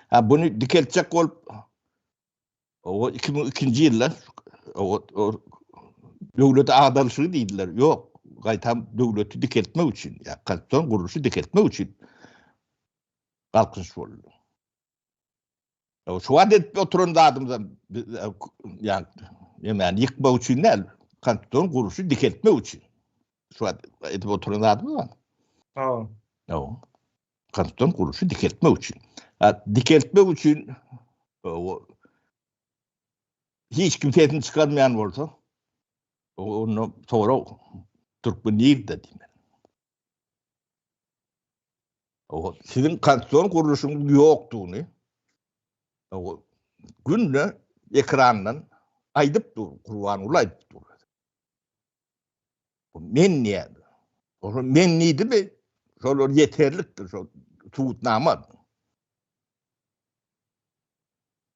[SPEAKER 2] Ha bunu dikeltecek olup o 2002 yıllar o devlete adalışığı değiller. Yok. Gaytam devleti dikeltme için, ya kanton kuruluşu dikeltme için kalkış oldu. O şu adet oturun da adımdan yani yıkma için değil, kanton kuruluşu dikeltme için. Şu adet oturun da adımdan.
[SPEAKER 1] Ha.
[SPEAKER 2] O kanton kuruluşu dikeltme için. Dikeltme için hiç kimsenin çıkarmayan olsa onu sonra Türkmen değil de diyeyim. O sizin kanton kuruluşunuz yoktuğunu o günle ekrandan aydıp dur, kurban ulayıp dur. Men niye? O men neydi mi? Şöyle yeterliktir. Şöyle tuğutnama.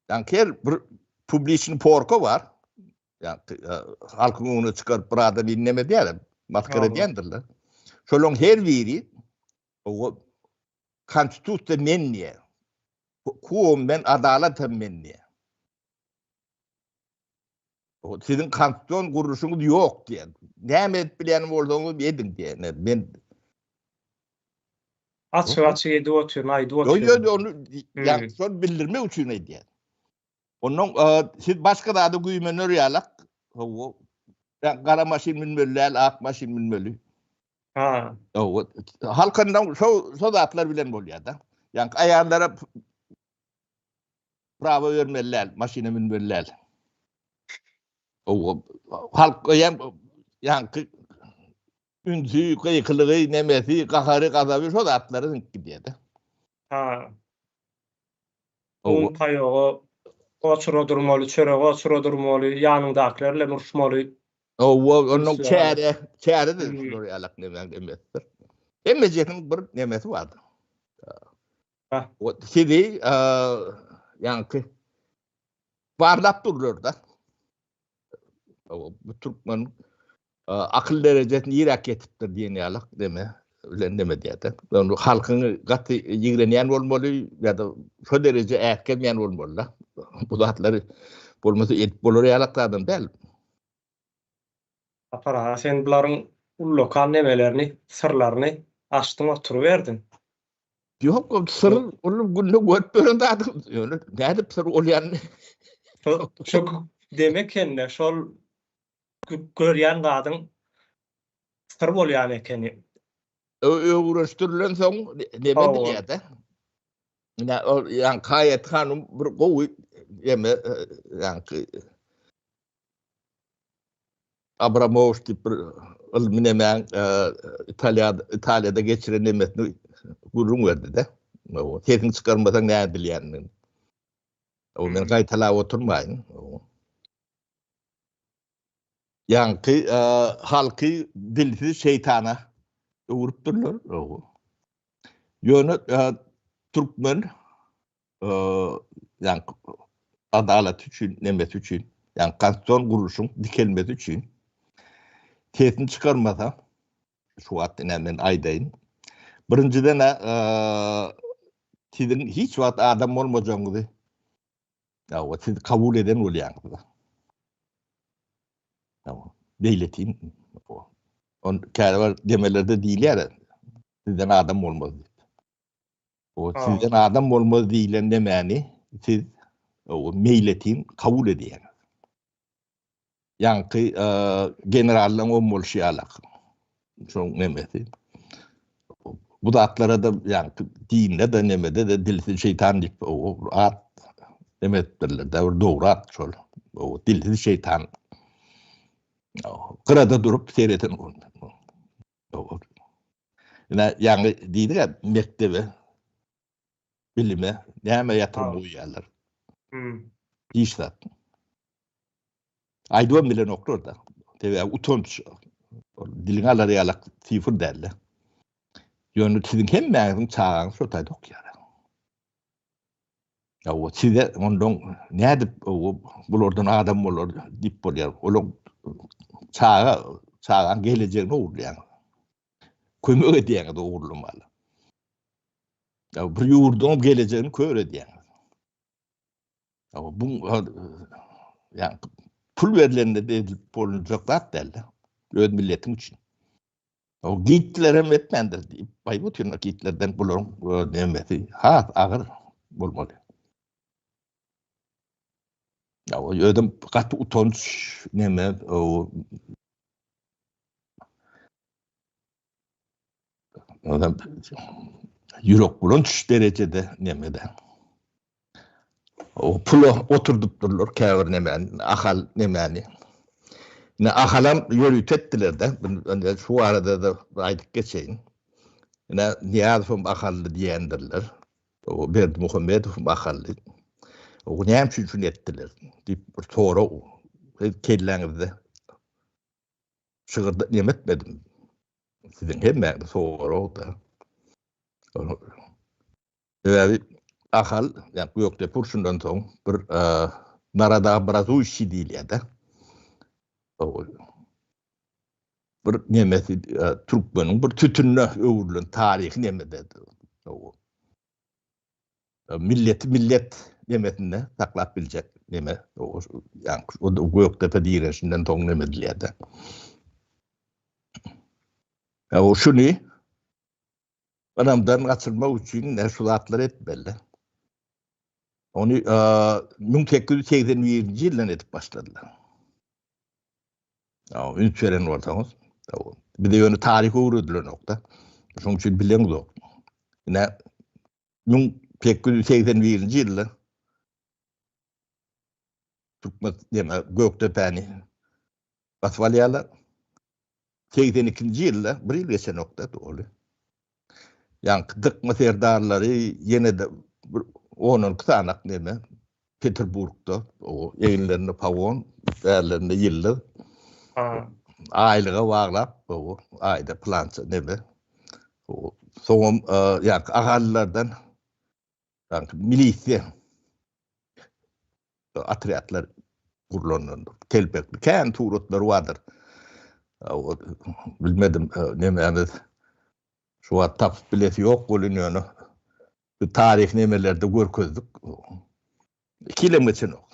[SPEAKER 2] Yani bir publishing porko var. Yani halkın onu çıkarıp burada dinleme diyelim. Maskara diyendirler. Şöyle her biri o konstitüsyon men niye? Kuum ben adalet men niye? O sizin konstitüsyon kuruluşunuz yok diye. Ne bilenim olduğunu edin diye. Ben
[SPEAKER 1] Açık yedi oturuyor, aydı
[SPEAKER 2] yo
[SPEAKER 1] oturuyor.
[SPEAKER 2] onu yani son bildirme için diye. Onun siz başka da adı güymen örüyalak. O kara maşin minmöller, ak maşin minmölü.
[SPEAKER 1] Ha.
[SPEAKER 2] O halkından so zatlar bilen oluyor da. Yani ayarlara prava vermeler, maşine minmöller. O halk yani ünsü, kıyıklığı, nemesi, kaharı, kazabı so zatların gidiyor da.
[SPEAKER 1] Ha. Un payoğu oçuro durmalı, çörek oçuro durmalı, yanındakilerle murşmalı.
[SPEAKER 2] Onun çare de orayalak nemesidir. Emmeceğinin bir nemesi vardı. O sidi yani varlap durur da. O Türkmen akıl derecesini yirak etiptir diyeniyalak deme. Öyle deme diye de. Onu halkın katı yigreneyen olmalı ya da şu derece erkemeyen olmalı. Bu zatları bulması edip bolorayalaklardan değil.
[SPEAKER 1] Apara sen buların lokal nemelerini, sırlarını açtın oturuverdin.
[SPEAKER 2] Yok sır onu günlük görüp de adım. Öyle ne sır olayan.
[SPEAKER 1] Şu demek kendine şol görýän gadyn sır bolýan ekeni.
[SPEAKER 2] Öğreştirilen son demedi diye de. Yani Kayet Hanım bir kovu yeme yani Abramovich gibi ilminemen İtalya'da geçiren emetini gurur verdi de. O tekin çıkarmadan ne bileyenin. O men kaytala oturmayın. Yani halkı dilsiz şeytana uğrup dururlar. Yönü Türkmen yani adalet için, nemet için, yani kanton kuruluşun dikelmesi için tehdit çıkarmasa şu an hemen aydayın. Birinciden sizin hiç vakit adam olmayacağınızı ya o siz kabul eden oluyorsunuz. Tamam. Devletin on kârvar demelerde değil ya sizden adam olmaz. O sizden adam olmaz değilen demeni siz o milletin kabul ediyor. Yani generalden o molşiyalak. Çok nemeti. Bu da atlara da yani dinde de nemede de dilsiz şeytan deyip o at demettirler. Doğru at şol. O dilsiz şeytan. Kırada durup seyreten oldu. Yani değil ya mektebe bilime neyme yatırım bu yerler. İşte. Aydoğan bile nokta orada. Tabii utanç. Dilin alarıyalak sıfır derler. Yönetimin hem mağazın çağın sotaydı ok yani. Ya o size ondan ne edip bulurdan adam olur dip oluyor. Onun çağın geleceğine uğurlu yani. Kömür ediyene de uğurlu malı. Ya bir yurdun geleceğini köre diyen. Ya bu yani pul verilerinde de bolunacaklar derler. Öz milletin için. O gittiler hem etmendir deyip, bay bu tür gitlerden bulurum demesi. Ha, ağır bulmalı. Ya o ödüm katı utanç neme o adam yürek bulunç derecede nemede. O pulu oturdup durulur kâvir nemen, akal nemeni. Ne akalam yürüt ettiler de, şu arada da aydık geçeyim. Ne Niyazım akallı diyendirler. O Berdi Muhammedov akallı. O ne için ettiler. Deyip bir sonra o. Kelleğinizde şığırda yemetmedim. Sizin hemen sonra o da. Ve akal, yani bu yok da purşundan sonra bir narada brazu işi değil ya da. Bir nemesi Türkmenin bir tütünle övürlün tarihi nemede. Millet nemesinde saklap bilecek neme. Yani o Göktepe direnişinden ton nemediler de. O şunu adamdan kaçırmak için meşrulatlar etmeli. Onu 1881 yıldan etip başladılar. Ünç veren ortamız. Bir de yönü tarihi uğradılar nokta. Onun için bilen yok. Yine 1881 yılda Türkmen Göktepe'ni asfalyalar 82. yılda bir yıl geçen nokta doğru. Yani tıkma serdarları yine de onun kısanak neme Peterburg'da o yayınlarını pavon değerlerinde yıllar aylığa bağlap o ayda plança neme o son yani ahallardan yani milisya atriyatlar kurulanır. Kelbekli kendi turutları vardır. O, bilmedim neme yani şu an tap bileti yok bulunuyor. Tarih nemelerde görközdük. Kilometre yok.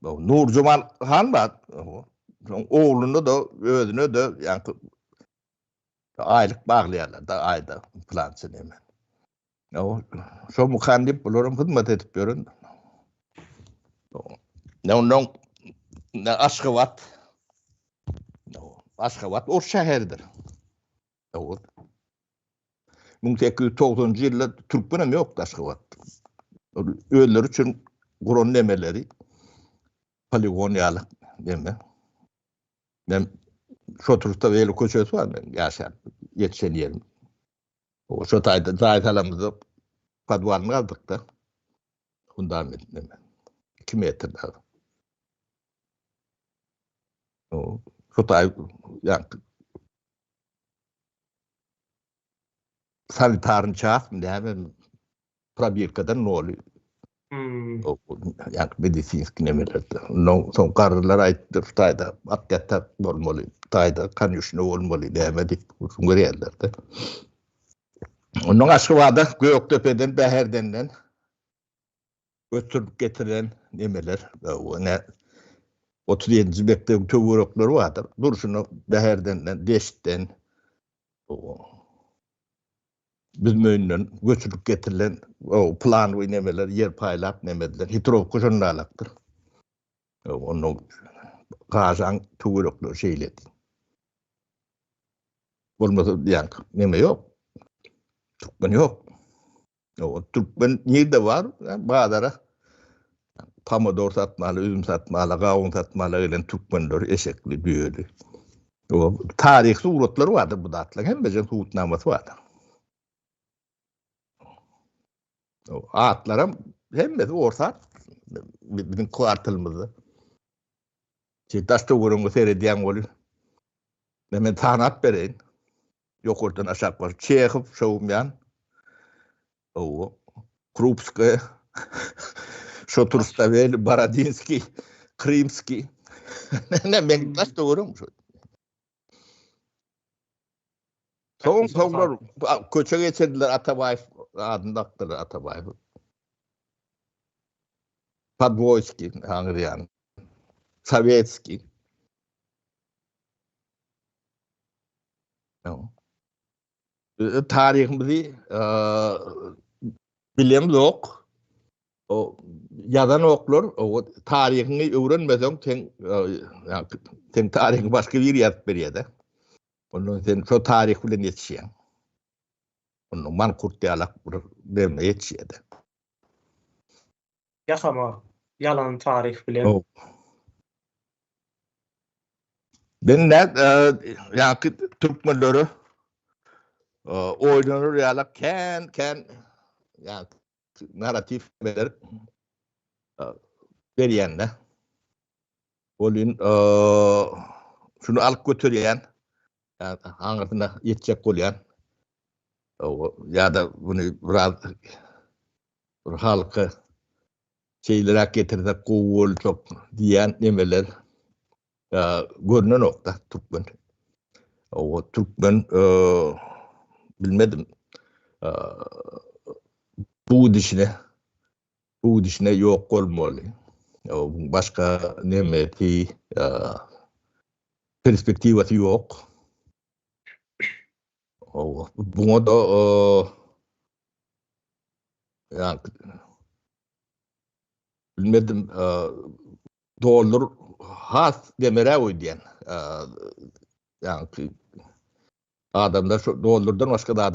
[SPEAKER 2] Nur Cemal Han var. Oğlunu da özünü de yani aylık bağlayanlar da ayda plansı neme. Şu mukandip bulurum hizmet edip görün. Ne Aşkabat. Aşkabat o şehirdir. 1890 yılda Türkmenim yok Aşkabat. Öller için kuron nemeleri poligon yalık deme. Ben şu turista böyle köşesi var ben yaşar yetişen yerim. O şu tayda zaytalamızda padvanını aldık da fundament deme. 2 metre daha. O şu tay yani sanitarın çağırsın diye ben probirkadan ne oluyor? Yani medisinsk nemelerde. Son kararlar ayıttır. Tayda atyatta olmalı. Tayda kanyuşunu olmalı. Demedik. Uzun yerlerde. Onun Aşkıva'da Göktepe'den, Beherden'den götürüp getiren nemeler. Ne 37. mektep tövürükleri vardır. Durşunu Beherden'den, Deşt'ten bizim önünden götürüp getirilen o plan ve nemeler, yer paylap nemediler. Hitrov kuşunla alaktır. Onun kazan tuvuruklu şeyledi. Olmasa yani neme yok. Türkmen yok. O Türkmen nerede var? Bağdara pomidor satmalı, üzüm satmalı, kavun satmalı öyle Türkmenler eşekli, büyülü. O tarih suretleri vardır bu datlar. Hem de suretnaması vardır. O atlara hem de orta bizim kuartılımızda. Taşta vurungu seyrediyen oluyor. Ben tanat vereyim. Yok oradan aşağı var. Çekhov, Şovumyan, Krupskaya, Şoturstavel, Baradinski, Krimski. Ben taşta vurungu. Soğlar köçe geçirdiler Atabay adını aktarır Atabay. Podvoyski, Hangriyan, Sovetski. Tarihimizi bilim yok. O yadan oklar, o tarihini öğrenmeden sen tarihin başka bir yer beriyede. Onun sen şu tarih bilen yetişen. Onun man kurtiyalak demle yetişiyede.
[SPEAKER 1] Yaşama yalan tarih bilen.
[SPEAKER 2] O. Ben de yani Türkmenleri oynanır yalak ken yani narratif beriyende. Olun şunu alıp götüreyen yani hangisine yetecek olayan ya da bunu biraz halkı şeylere getirdik kovul çok diyen nemeler görünen nokta Türkmen. O Türkmen bilmedim bu dişine yok olmalı. Başka nemeti perspektivası yok. Buna da yani bilmedim doğulur has demere oynayan yani adamlar şu doğulurdan başka da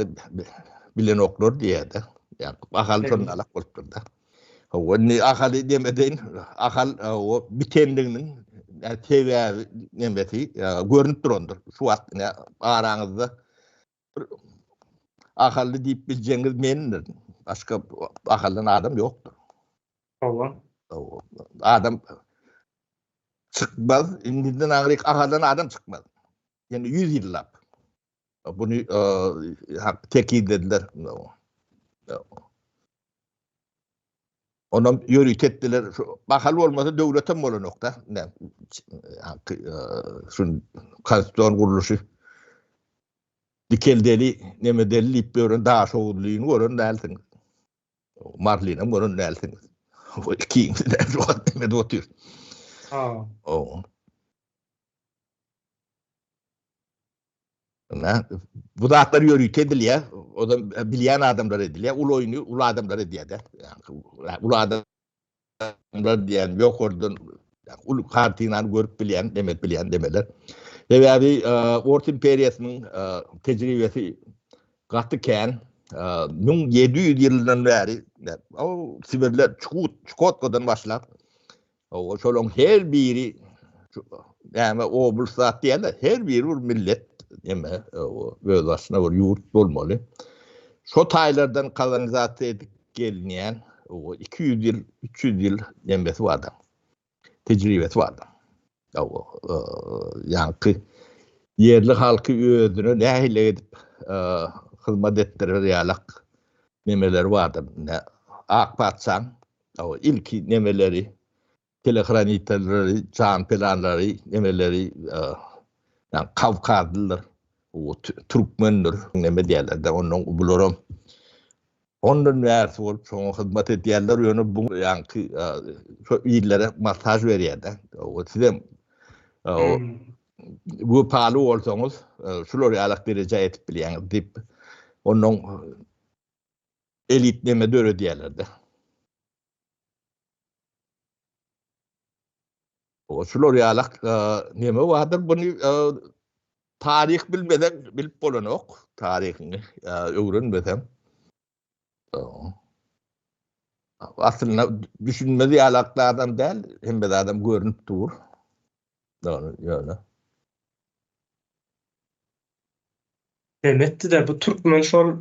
[SPEAKER 2] bilen oklar diye de yani akal sonalak bolup da Onu akal demeden akal o bitendiginin yani TV nemeti görünüp durandır. Şu vaktine aranızda akallı deyip bileceğiniz mendir. Başka akallı adam yoktur.
[SPEAKER 1] Allah.
[SPEAKER 2] Adam çıkmaz. İnden ağrık akallı adam çıkmaz. Yani 100 yıllap. Bunu tekil dediler. Ondan yürüyüt ettiler. Bakalım olmasa devlete mi olan nokta? Şunun konstitüsyon kuruluşu dikeldeli, nemedeli iplerin daha soğudluğunu görün değilsiniz. Marli'ne görün değilsiniz. O ikiyiniz de şu an nemede otuyor. Bu da atları yürüyüt ediliyor. O da bilen adamlar ediliyor. Ulu oyunu, ulu adamlar ediyor da. Ulu adamlar diyen yok oradan ulu kartıyla görüp bilen, demet bilen demeler. Ve abi Orta İmperiyasının tecrübesi katıken 1700 yılından beri o Sibirler Çukotko'dan başlar. O şolun her biri yani o bulsat diye de her biri bir millet yeme o böyle aslında bir yurt olmalı. Şu taylardan kolonizasyona edip gelinen o 200 yıl 300 yıl demesi vardı. Tecrübesi vardı. O yani yerli halkı özünü neyle edip hizmet ettirir yalak nemeler vardı. Akpatsan o ilk nemeleri telegranitleri, can planları nemeleri yani Kavkazlılar o Türkmenler neme diyorlar da onun bulurum. Ondan versi olup çoğun hizmet ediyorlar yönü bu yani şu illere masaj veriyor da o size bu pahalı olsanız şuları alak derece etip bilen dip onun elit neme dörü diyorlar da. O şuları alak neme vardır bunu tarih bilmeden bilip bolan ok tarihini öğrenmeden aslında düşünmediği alaklı adam değil hem de adam görünüp dur öyle.
[SPEAKER 1] Demetti de bu Türkmen şol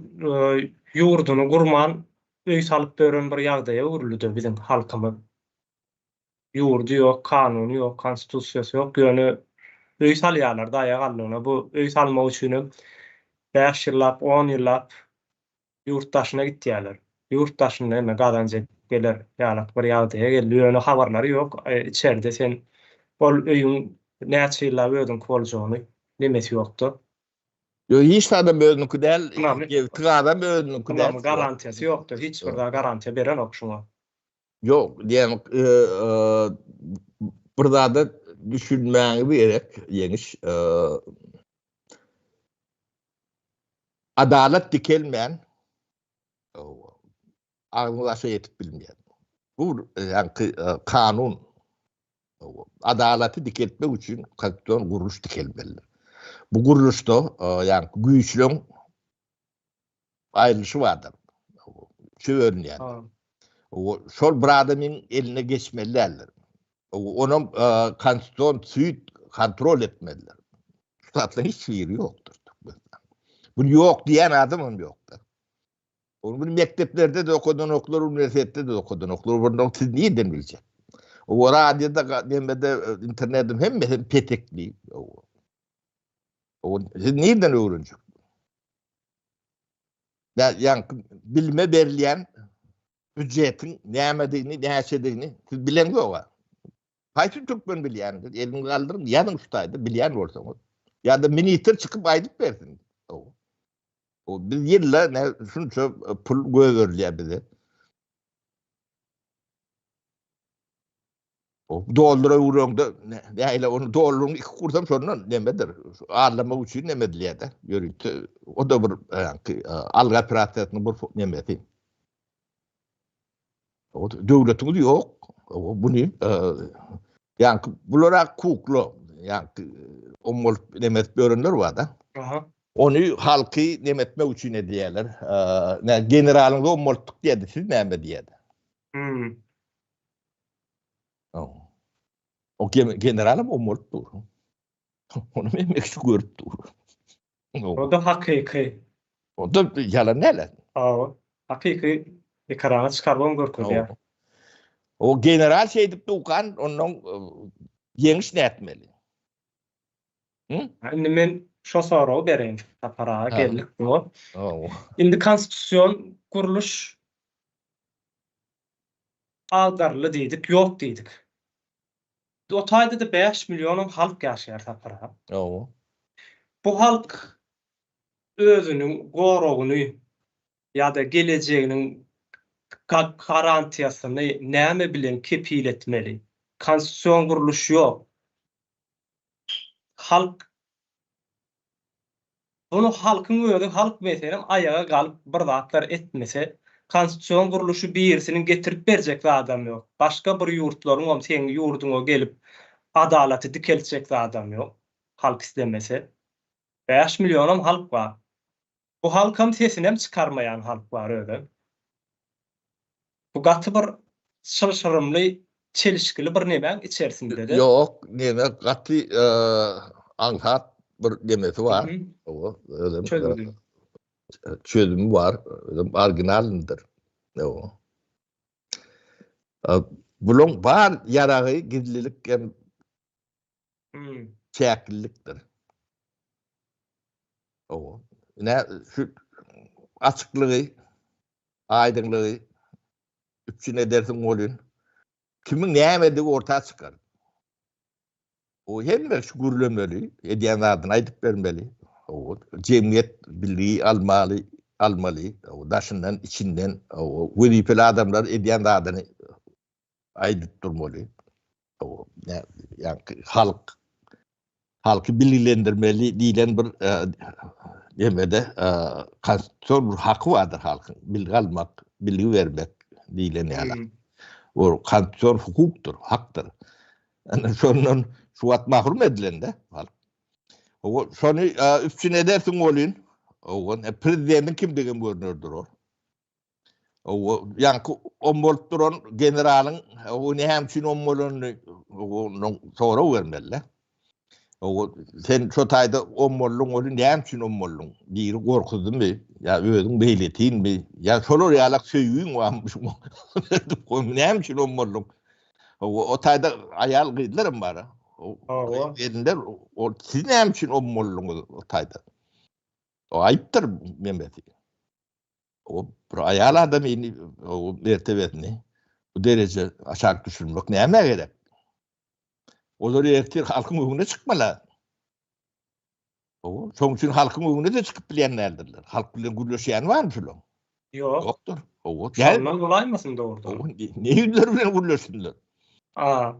[SPEAKER 1] yurdunu gurman öý salyp beren bir ýagdaýa öwrüldi bizim halkymyz. Yurdu ýok, kanuny ýok, konstitusiýasy ýok. Ýöne öý salýarlar daýa gallygyna. Bu öý salmak üçin 5 ýyllap, 10 ýyllap yurtdaşyna gitýärler. Yurtdaşyna emme gazanjak geler, ýalak bir ýagdaýa geldi. Ýöne habarlary ýok. İçeride sen bol öýüň näçe ýyllap ödün boljagyny nemesi ýokdur.
[SPEAKER 2] Yo hiç adam özünki değil,
[SPEAKER 1] Tamam.
[SPEAKER 2] adam özünki değil.
[SPEAKER 1] Tamam, garantiyası yoktur. Hiç bir garantiya beren ok şuna.
[SPEAKER 2] Yok, diyelim burada da düşünmeni gerek yeniş. Adalet dikelmeyen, ağzına yetip bilmeyen. Bu yani kanun, adaleti dikeltmek için konstitusiyon kuruluş dikelmelidir. Bu kuruluşta yani güçlüğün ayrılışı vardır. Şu örneğin.
[SPEAKER 1] Tamam.
[SPEAKER 2] Şol bir adamın eline geçmeliler. Onun konstitusiyon suyu kontrol etmeliler. Zaten hiç yeri yoktur. Bunu yok diyen adamım yoktur. Bunu mekteplerde de okudun okulur, üniversitede de okudun okulur. Bundan siz neyden bilecek? O radyoda, demede, internetim hem petekli. Siz neyden öğrenecek? Yani bilme verilen ücretin neyemediğini, neyesediğini siz bilen yok. Haytın Türkmen bilyendir. Elini kaldırın, yanın ustaydı, bilyen olsanız. Ya da minister çıkıp aylık versin. O biz yılla ne şunca pul göğürlüyor bize. O doldura uğrunda ne ile onu doldurun iki kursam sonra nemedir? Ağırlama için nemediliyor da. Görüntü. O da bir yani, algı pratiğinin bir nemedi. O devletimiz yok. O bunu yani bunlara kuklu yani omol nemet börünler var da.
[SPEAKER 1] Aha.
[SPEAKER 2] Onu halkı nemetme için ne diyorlar? Ne generalin de omoltuk diye siz ne diyorlar?
[SPEAKER 1] Hmm.
[SPEAKER 2] O generalim omoltur. Onu memek şu görüp dur.
[SPEAKER 1] O da hakiki.
[SPEAKER 2] O da yalan neler?
[SPEAKER 1] Aa, hakiki ekrana çıkarmam görkür ya.
[SPEAKER 2] O general şey deyip dukan onun yeniş ne etmeli?
[SPEAKER 1] Indi men şo soragy bereyim. Tapara geldik bu.
[SPEAKER 2] Oh.
[SPEAKER 1] Indi konstitusiyon kuruluş agdarly diýdik, ýok diýdik. O taýda da 5 milyon halk ýaşaýar tapara.
[SPEAKER 2] Oh.
[SPEAKER 1] Bu halk özünün goragyny ýa-da gelejeginiň garantiýasyny näme bilen kepil etmeli? Konstitusiyon kuruluşy ýok. Halk bunu halkyň özü halk meselem ayağa galyp bir zatlar etmese, konstitusiyon kuruluşy birisinin getirip berjek adam ýok. Başga bir ýurtlaryň seň ýurduňa gelip adalaty dikeltjek adam ýok. Halk islemese. 5 milyon halk var. Bu halkam sesini hem çıkarmayan halk var öyle. Bu gatı bir şırşırımlı, çelişkili bir nemen içerisinde de.
[SPEAKER 2] Yok, neme katı anhat bir demesi var. O çözümü var. Marginalindir. O. Bulun var yarağı gizlilik hem çekilliktir. O. Ne şu açıklığı, aydınlığı üçün edersin olun. Kimin ne emediği ortaya çıkar. O hem şu gürlemeli, ediyen adına aydıp vermeli. O cemiyet birliği almalı. O daşından, içinden, o vazifeli adamlar ediyen adını aydıp durmalı. O yani halkı bilgilendirmeli diyen bir demede konstitusiyon bir hakkı vardır halkın. Bilgi almak, bilgi vermek diyen yani. O konstitusiyon hukuktur, haktır. Yani sonun suat mahrum edilen de. O sonu üstün edersin olun. O prezidentin kimliğin görünürdür o. O yani ombolt duran generalin o ne hemçin ombolunu sonra vermeli. O sen şu tayda ombolun olun ne hemçin ombolun diye korkudun mu? Ya özün beyletin mi? Ya şolor yalak söyüyün varmış mı? Ne hemçin ombolun? O tayda ayal gıydılarım var. O yerinde o siz ne hemçin ombolun o tayda? O ayıptır Mehmet'i. O ayal adamı o mertebesini bu derece aşağı düşürmek neyime gerek? O da reaktif halkın uyumuna çıkmalı. O, şoň üçin halkyň öňüne de çykyp bilýänlerdirler. Halk bilen gürleşýän barmy şolaň?
[SPEAKER 1] Yok.
[SPEAKER 2] Yoktur. O, gel.
[SPEAKER 1] Şondan dolaymasın doğrudan.
[SPEAKER 2] O, ne ýüzler bilen gürleşsinler?
[SPEAKER 1] Aa.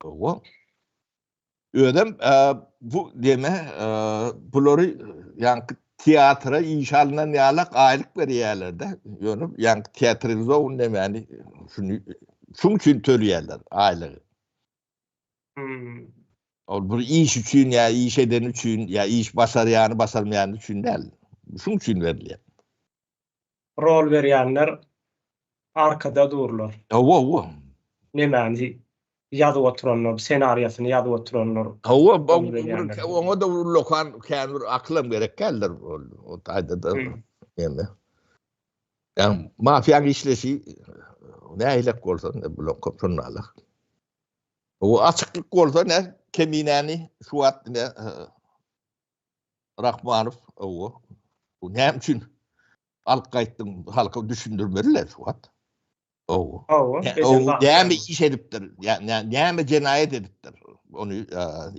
[SPEAKER 2] O. Ödem bu deme bulary ýanky teatra inşalynan ýalak aýlyk berýärler-de. Ýöne ýanky teatralizow nämäni şuň üçin төлýärler aýlygy. Ol bir iş üçin ýa iş eden üçin ýa iş başarýany başarmaýan üçin däl. Şuň üçin berilýär.
[SPEAKER 1] Rol berýänler arkada dururlar.
[SPEAKER 2] O.
[SPEAKER 1] Nämäni ýazyp oturanlar, senariýasyny ýazyp oturanlar.
[SPEAKER 2] Oňa da lokan kändir aklym gerek geldir. O taýda da ýa-ni. Ýa mafiýa işleşi näýlek bolsa ne blok kopşunnalar. O açıklık bolsa ne keminäni şu wagt ne Rahmanow o. Bu näme üçin alqaýtdyň halka düşündirmeliler şu wagt. O näme iş edipdir, näme jenaýet edipdir. Onu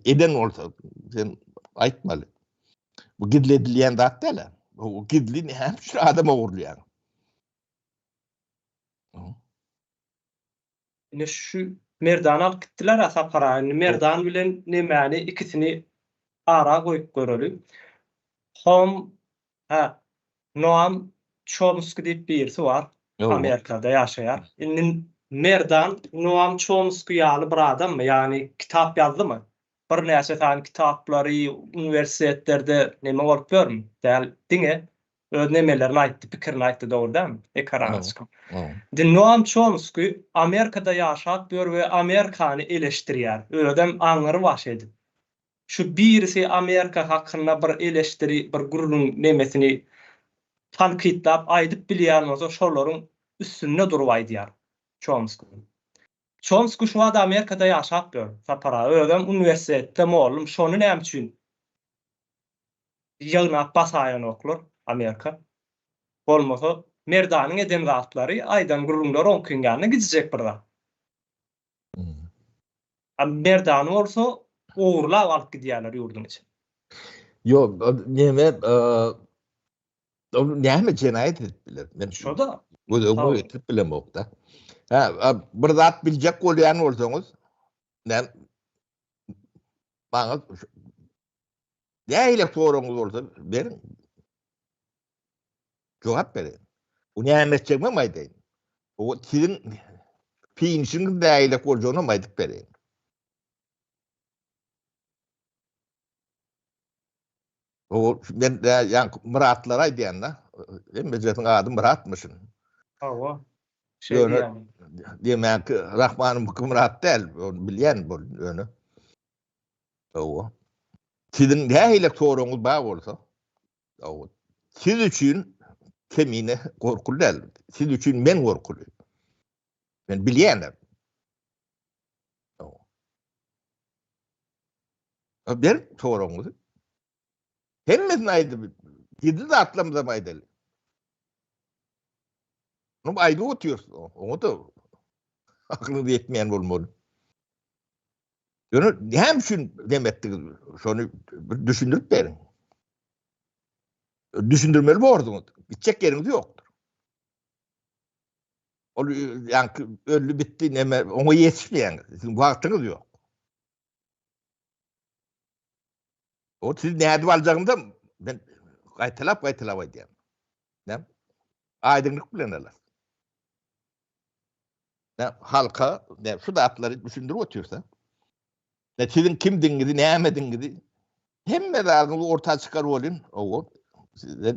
[SPEAKER 2] eden bolsa sen aýtmaly. Bu gidledilýän zat däl. O gidli näme üçin adam ogurlaýar.
[SPEAKER 1] Ne şu merdan alıp gittiler Asaparaýyny. Merdan bilen nämäni ikisini ara goýup göreli. Noam Chomsky diýip birisi bar. Amerikada ýaşaýar. Indi Merdan Noam Chomsky ýaly bir adammy? Ýani kitap ýazdymy? Bir näçe tane kitaplary uniwersitetlerde näme bolup görmi? Däl diňe öz nemelerini aýtdy, pikirini aýtdy dogrudan ekrana çykyp. Noam Chomsky Amerikada ýaşap bör we Amerikany eleşdirýär. Ödem aňyry baş edip. Şu birisi Amerika hakynda bir eleşdiri, bir gurulun nemesini tankytlap aýdyp bilýärmi, şolaryň üstünde durup aýdýar Chomsky. Chomsky şu wagt Amerikada ýaşap bör. Sapara ödem uniwersitetde mollum, şonu näme üçin ýygnap basaýan oklar Amerika. Bolmasa Merdanyň eden zatlary aýdan gurulunlar oňkyngyny gidijek birda. Merdan bolsa ogurlap alyp gidýärler ýurdun içe.
[SPEAKER 2] Yok, näme jenaýet edip biler. Men
[SPEAKER 1] şoda.
[SPEAKER 2] Bu etip bilemok da. Bir zat biljek bolýan bolsaňyz, näme baňa näýle soraňyz bolsa berin. Jogap berin. Bu näme etjekmi maýdaýyn. O siziň piňişiňiz näýle boljagyny maýdyp berin. O ben de ýa Muratlar aýdýanda, emmejetin ady Muratmyşyn.
[SPEAKER 1] Hawa.
[SPEAKER 2] Demek Rahmanow Murat däl, bilýän bol öňe. O. Siziň näýle soraňyz bar bolsa, o siz üçin kemine gorkul däl. Siz üçin men gorkul. Men bilýänler. O. Bir soraňyz hemmesin aýdy. Gidi de atlamda maýdaly. Onu aýdy otuýarsyň. Oňa da aklyny ýetmeýän bolmaly. Ýöne näme üçin demetdi? Şonu düşündirip berin. Düşündirmeli boldyňyz. Gitjek ýeriňiz ýokdur. Ol ýanky öllü bitdi näme oňa ýetişmeýän. Siziň wagtyňyz ýok. O siz näde baljagynda ben gaýtalap aýdýam. Näme? Aýdynlyk bilen alar. Halka şu datlary düşündirip otursa, siziň kimdiňizi, nämediňizi hemme dağını ortaya çıkarıp olun. O size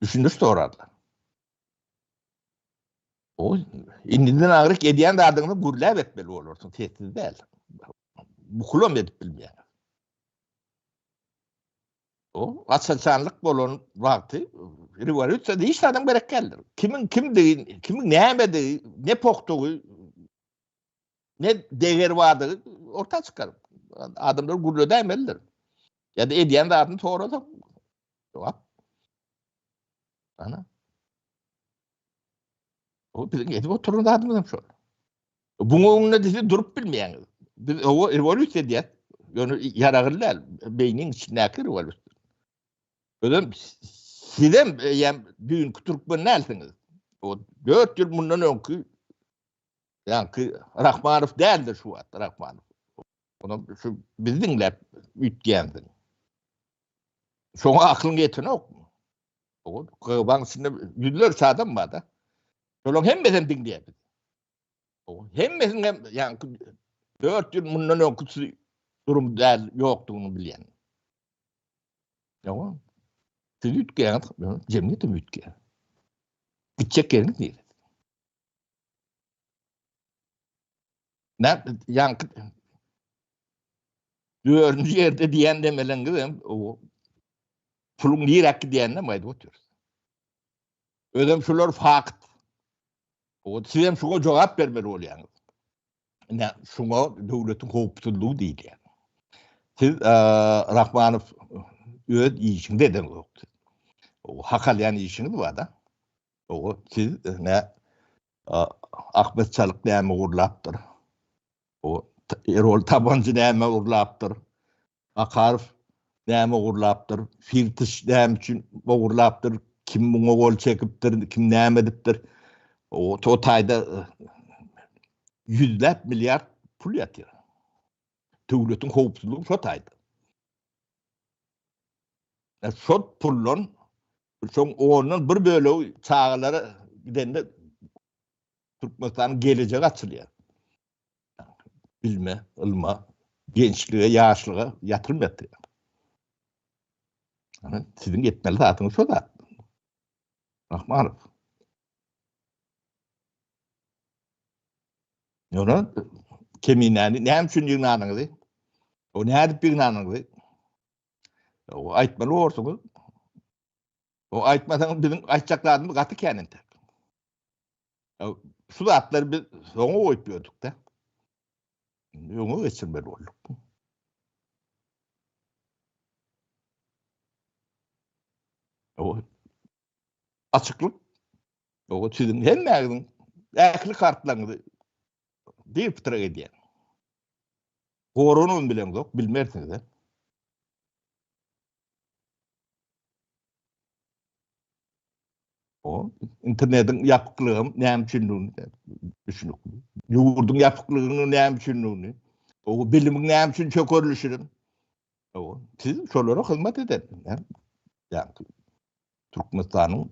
[SPEAKER 2] düşündür sorarlar. O indinden ağırlık ediyen de ardığında gürlev etmeli olursun. Tehdit değil. Bu kulon edip bilmeyen. O açıkçanlık bolon vakti rivarütse de hiç adam gerek geldi. Kimin neyemedi, ne poktuğu, ne değer vardı ortaya çıkarım. Adamlar gürlöde emelidir. Ya da ediyen de adını doğru da. Cevap. Ana. O bizim edip oturun da adımızım şu. Bunun önüne dizi durup bilmeyen. O rivarütse diye Ýöne yaragyllar beýniň içine kir bolup. Ödem sizem ýa dünkü türkmen nälsiňiz? O 4 ýyl mundan öňkü ýa-ni Rahmanow däldir şu wagt Rahmanow. Onu şu bizdiňler ütgendir. Şoňa aklyň ýetene okmy? O gybaň içinde ýüzlerçe adam bar da. Şolaň hemmeden diňleýär. O hemmesini ýa-ni 4 ýyl mundan öňkü durum däl ýokdugyny bilýän. Ýa-ni siz ütgen, jemgyýetim ütgen. Gitjek geldik diýer. Yani dördüncü yerde diýen demeleňiz o pulun ýerak diýende maýda oturýar. Ödem şular fakt. O sizem şuňa jogap bermeli bolýaňyz. Şuňa döwletiň howpsuzlygy diýilýär. Siz Rahmanow öz işinde edin yok. O hakalyan işiniz var da. O siz Ahmet Çalık näme urlapdyr. O Erol Tabancı näme urlapdyr. Akarov näme urlapdyr. Firtiş näme üçin urlapdyr. Kim buňa gol çekipdir, kim näme edipdir. O totaýda yüzläp milyard pul ýatyr. Döwletiň howpsuzlygy şotaýdy. Şot pullon şoň onun bir bölegi çağlara gidende Türkmenistanyň gelejegi açylýar. Bilme, ilma, gençliğe, yaşlığa yatırım yaptırıyor. Yani sizin yetmeli zaten şu da. Rahmanow. Ona keminani näme üçin ýygnanyňyzy? O nädip ýygnanyňyzy? O aýtmaly bolsaňyz. O aýtmasaňyz biziň aýtjaklarymyz gaty kenente. Şu zatlar biz soňa goýup ýördik da. Ýöňe geçirmeli boldyk. O açyklyk. O sizin hemmäňiziň äkli kartlaryňyzy diýip bitirek edýär. Gorunyň bilen zok, bilmersiňiz de. O internetiň ýapyklygy näme üçin düşünüp. Ýurdun ýapyklygyny näme üçin? O bilimiň näme üçin çökerilişini. O siz şolara hyzmat eder. Yani Türkmenistanyň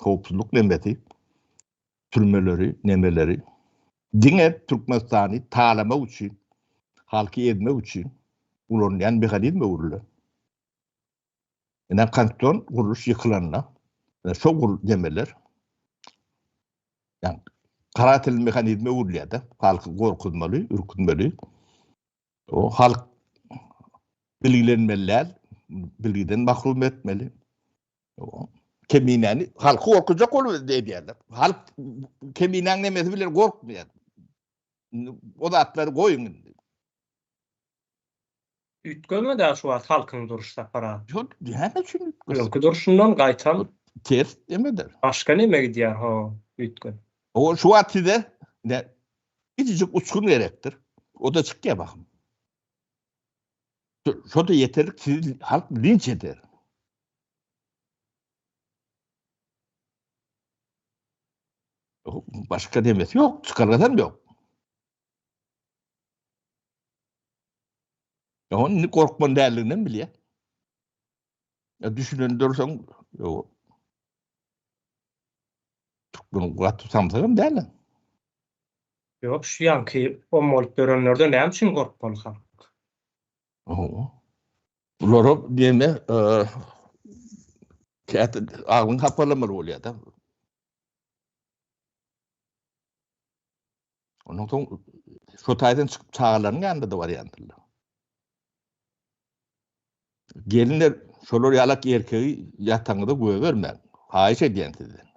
[SPEAKER 2] howpsuzlyk nemeti, türmeleri, nemeleri diňe Türkmenistany talama üçin, halky edme üçin ulanýan mexanizm urulýar. Ene kanton guruluş ýykylanna. Şol demeler. Yani kara til mekanizmi urulýar da. Halky gorkutmaly, ürkütmeli. O halk bilgilenmeliler, bilgiden mahrum etmeli. O keminani halky gorkujak bolup edýärler. Halk keminan nemesi bilen gorkmaýar. O zatlary goýun.
[SPEAKER 1] Ütgönme de şu wagt halkyň duruşda para.
[SPEAKER 2] Yok, näme üçin?
[SPEAKER 1] Öňkü duruşundan gaýtan
[SPEAKER 2] Ters demedir.
[SPEAKER 1] başga neme gidýär ha ütgön.
[SPEAKER 2] O şu wagtda ne icicik uçkun gerektir. O da çykýar bakym. Şo da yeterli siz halk linç eder. Başka demesi yok, çıkargadan yok. Onu korkman däldiginden bilýär. Ya düşünen dursaň, yo. Bunu gaty samsagam däl.
[SPEAKER 1] Yok şu ýanky omolup görenlerden näme üçin gorkmaly halk?
[SPEAKER 2] Ulara diýme, käte agyň hapalamaly bolýar da. Onuň soň şu taýdan çykyp çağalaryň ýanynda da variantlar. Gelinler şolar ýalak erkegi ýataňyda göwe bermän. Haýyş edýän sizden.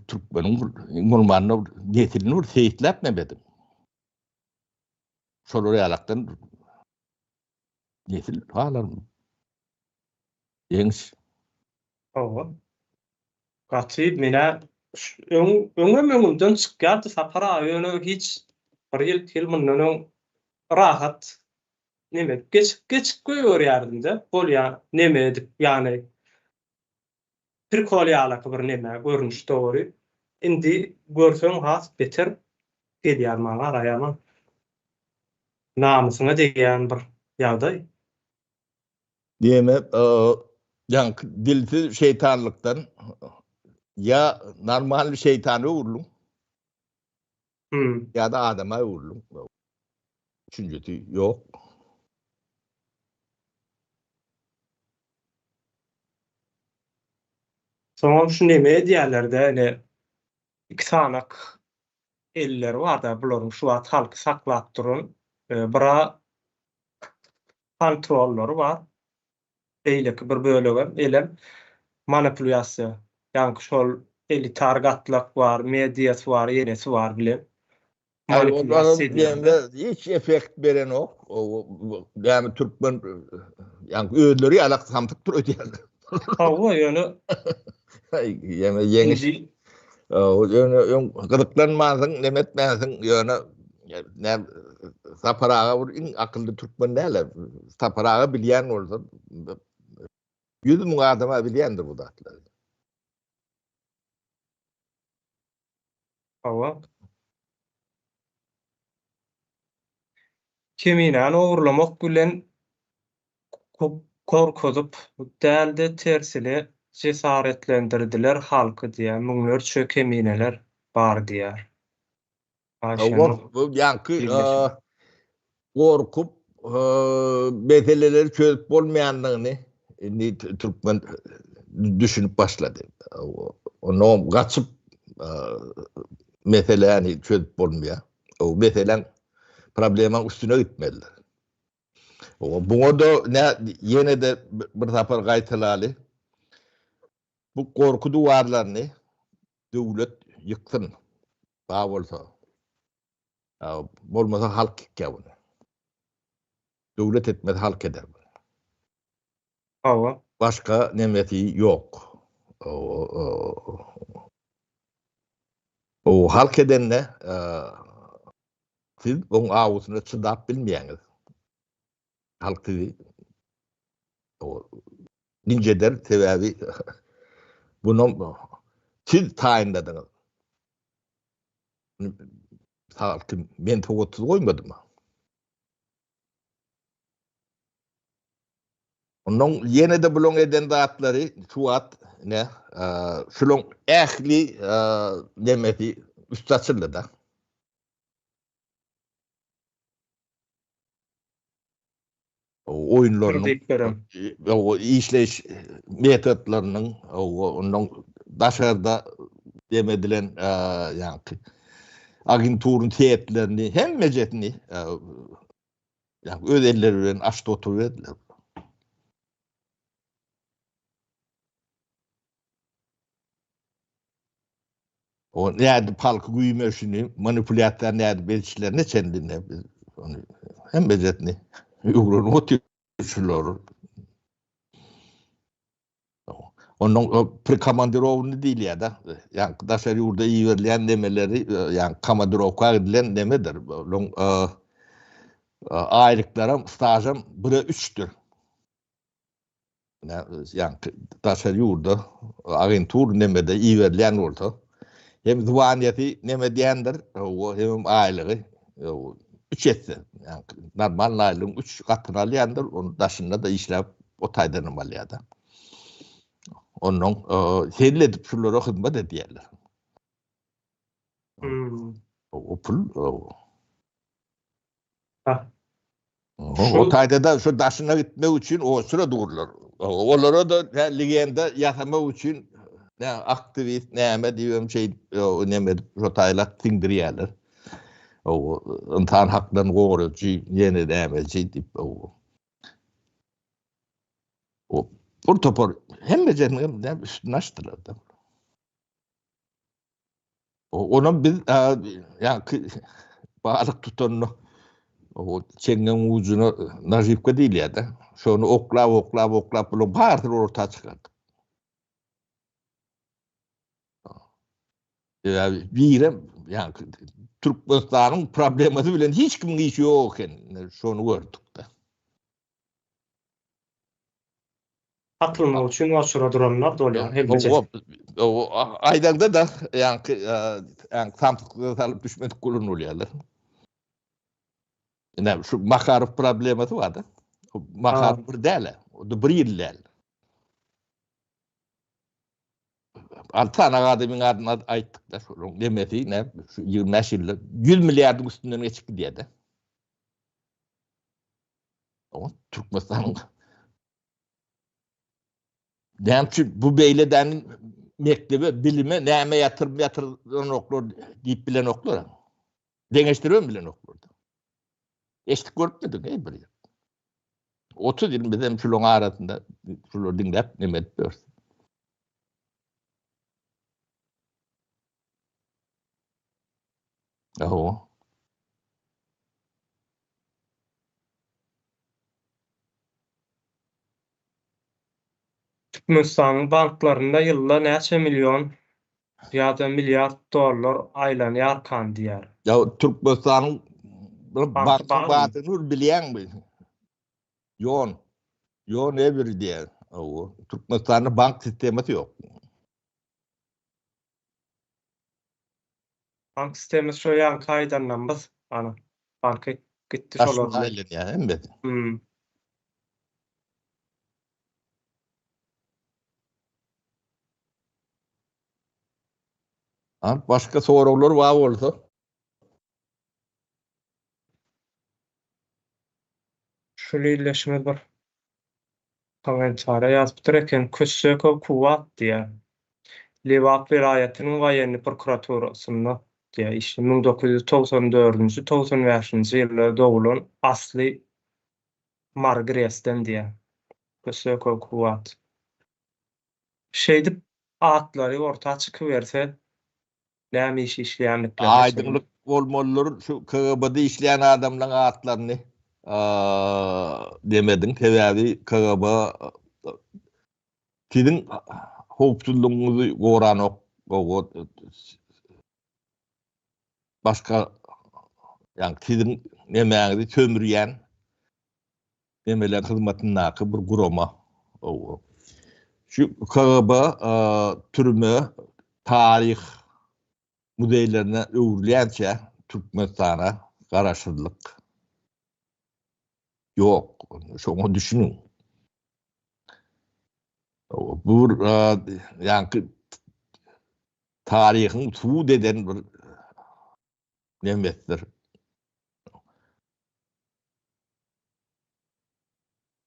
[SPEAKER 2] Türkmeniň gurmanyny getirnur seýitlap nämedim. Şolar ýalakdan getir halarmy? Ýeňiş.
[SPEAKER 1] O. Gaty mene öňümden çykýardy sapara öňe hiç bir ýyl filminden rahat neme geçip goýýardy-da. Bolýar neme edip ýani Pirkolýalyk bir neme görnüş dogry. Indi görsöň has beter gelýär maňa garaýama. Namysyna degen bir ýagdaý.
[SPEAKER 2] Diyeme, yani dilsiz şeytanlıktan ya normal bir şeytanı vurulun ya da adama vurulun. Üçüncüsü yok.
[SPEAKER 1] Soňra şu neme diýerler-de, ene iki sanak elleri var da buların şu wagt halky saklap durun. Bira kontrolleri var. Eýleki bir bölegi elem manipulýasiýa. Ýani şol elitar gatlyk var, mediýasy var, ýenesi var bilen.
[SPEAKER 2] Yani onların
[SPEAKER 1] Manipulýasiýa edýär.
[SPEAKER 2] hiç efekt beren ok. Yani Türkmen yani öğüleri alak samtık dur ödeyler.
[SPEAKER 1] Hawa ýöne
[SPEAKER 2] Yani yeniş.
[SPEAKER 1] indi
[SPEAKER 2] Gıdıklanmazsın, nemetmezsin. Yani ne saparağa vur, in akıllı Türkmen değiller. Saparağa bilýän olsa 100 000 adama bilýändir bu datlar.
[SPEAKER 1] hawa keminen owurlamak bilen korkudup dälde tersine cesaretlendirdiler halky diýen müňlerçe kemineler bar diýär.
[SPEAKER 2] Bu yankı
[SPEAKER 1] birleşik.
[SPEAKER 2] korkup meseleleri çözüp bolmayanlığını Türkmen düşünüp başladı. Onu kaçıp meselelerini çözüp bolmaya. O meselen problemin üstüne gitmeliler. Buna da yine de bir sefer gaytalalı. Bu korku duvarlarını devlet yıksın. Daha olsa. Bolmasa halk yıkar bunu. Devlet etmez, halk eder bunu.
[SPEAKER 1] Hawa
[SPEAKER 2] Başka nemeti yok. O halk edenle siz onun ağzını çıdap bilmeyeniz. Halk sizi ninceder sebebi bunu siz tayinlediniz. Halkı men togotsuz koymadım mı? Onun yine de bulun eden dağıtları şu at ne şunun ehli nemeti üstasılı da. O oyunlarının o işleyiş metotlarının onun dışarıda demedilen yani agenturun teyitlerini hem mecetini yani ödellerin açtı oturuyorlar. O neydi palkı güymeşini, manipülatör neydi belçilerine kendine hem mecetini uğrunu oturuyorlar. Onun prekamandirovunu değil ya da yani dışarı yurda iyi verilen demeleri yani kamandirovka edilen demedir. Onun aylıklarım, stajım 1'e 3'tür. Yani dışarı yurda agentur nemede iyi verilen olsa hem zvaniyeti neme diyendir hem aylığı 3 etse. Yani normal aylığın 3 katını alayandır. Onun dışında da işler o taydanım alayadı. Onun seyredip şunlara hizmet ediyorlar. O pul o tayda da şu daşına gitmek için o sıra dururlar. Onlara da ligende yaşamak için ne aktivist ne diyorum şey ne rotayla tingdiriyorlar. O insan haklarını korucu yeni ne şey dip o bu topor hem becerinin üstüne açtılar da. Onun biz yani balık tutanını o çengen ucunu nazifka değil ya da. Şunu oklap bunu bağırtır ortaya çıkardı. birem yani Türkmenistan'ın problemati bilen hiç kimin işi yok eken şonu gördük de.
[SPEAKER 1] Atılmak üçün oşura duranlar da bolýar hemmeje.
[SPEAKER 2] O aydagda da yani samtıklığa salıp düşmedik kulun oluyorlar. Yani şu Makarov problemati vardı. Makarov bir değil. O da bir yıl değil. 6 tane adamın adına ayttık da şu demeti ne? Şu 25 yılda 100 milyardın üstünden geçip gidiyordu. O Türkmenistan'ın demçi bu beyleden mektebi bilime näme yatırılan oklar deyip bilen oklar. Deňeşdiriyorum bilen oklar. Eşlik görüpmedik ey bir. 30 yıl bizim şulun arasında şular dinlep näme etmiyor. Oho.
[SPEAKER 1] Türkmenistan'ın banklarında yılda näçe milyon ýa-da milyard dollar aýlanýar kan diýär.
[SPEAKER 2] Ya Türkmenistan'ın
[SPEAKER 1] Bankı
[SPEAKER 2] bankı batını bilen mi? Yon ne bir diye. O Türkmenistan'ın bank sistemi yok.
[SPEAKER 1] Bank sistemi şu ýan kaýdandan biz ana banky gitdi
[SPEAKER 2] Taşma
[SPEAKER 1] şolar.
[SPEAKER 2] ailen ya hem de. Başka sorular var olsa.
[SPEAKER 1] Şol ýerleşmez bir komentara ýazypdyr eken Kössekow Kuwat diýär. Liwat vilayatynyň waýenni prokuraturasynda diýär. 1994-nji 95-nji ýyllarda dowulan asly Margresden diýär. Kössekow Kuwat. Şeýdip atlary ortağa çykyp berse näme iş işleýänlikleri.
[SPEAKER 2] Aydınlık bolmalylar şu KGB'de işleyen adamların atlarını demedin. Tevavi KGB tidin howpsuzlygyňyzy goranok başka yani tidin nemäňi tömürýän nemeler hyzmatynaky bir gurama. Şu KGB türme tarih müdeylerine öwürlänçe Türkmenistan'a garaşdyrlyk yok. Şoňa düşünün. Bu yani tarihin tuğ deden bir nemetdir.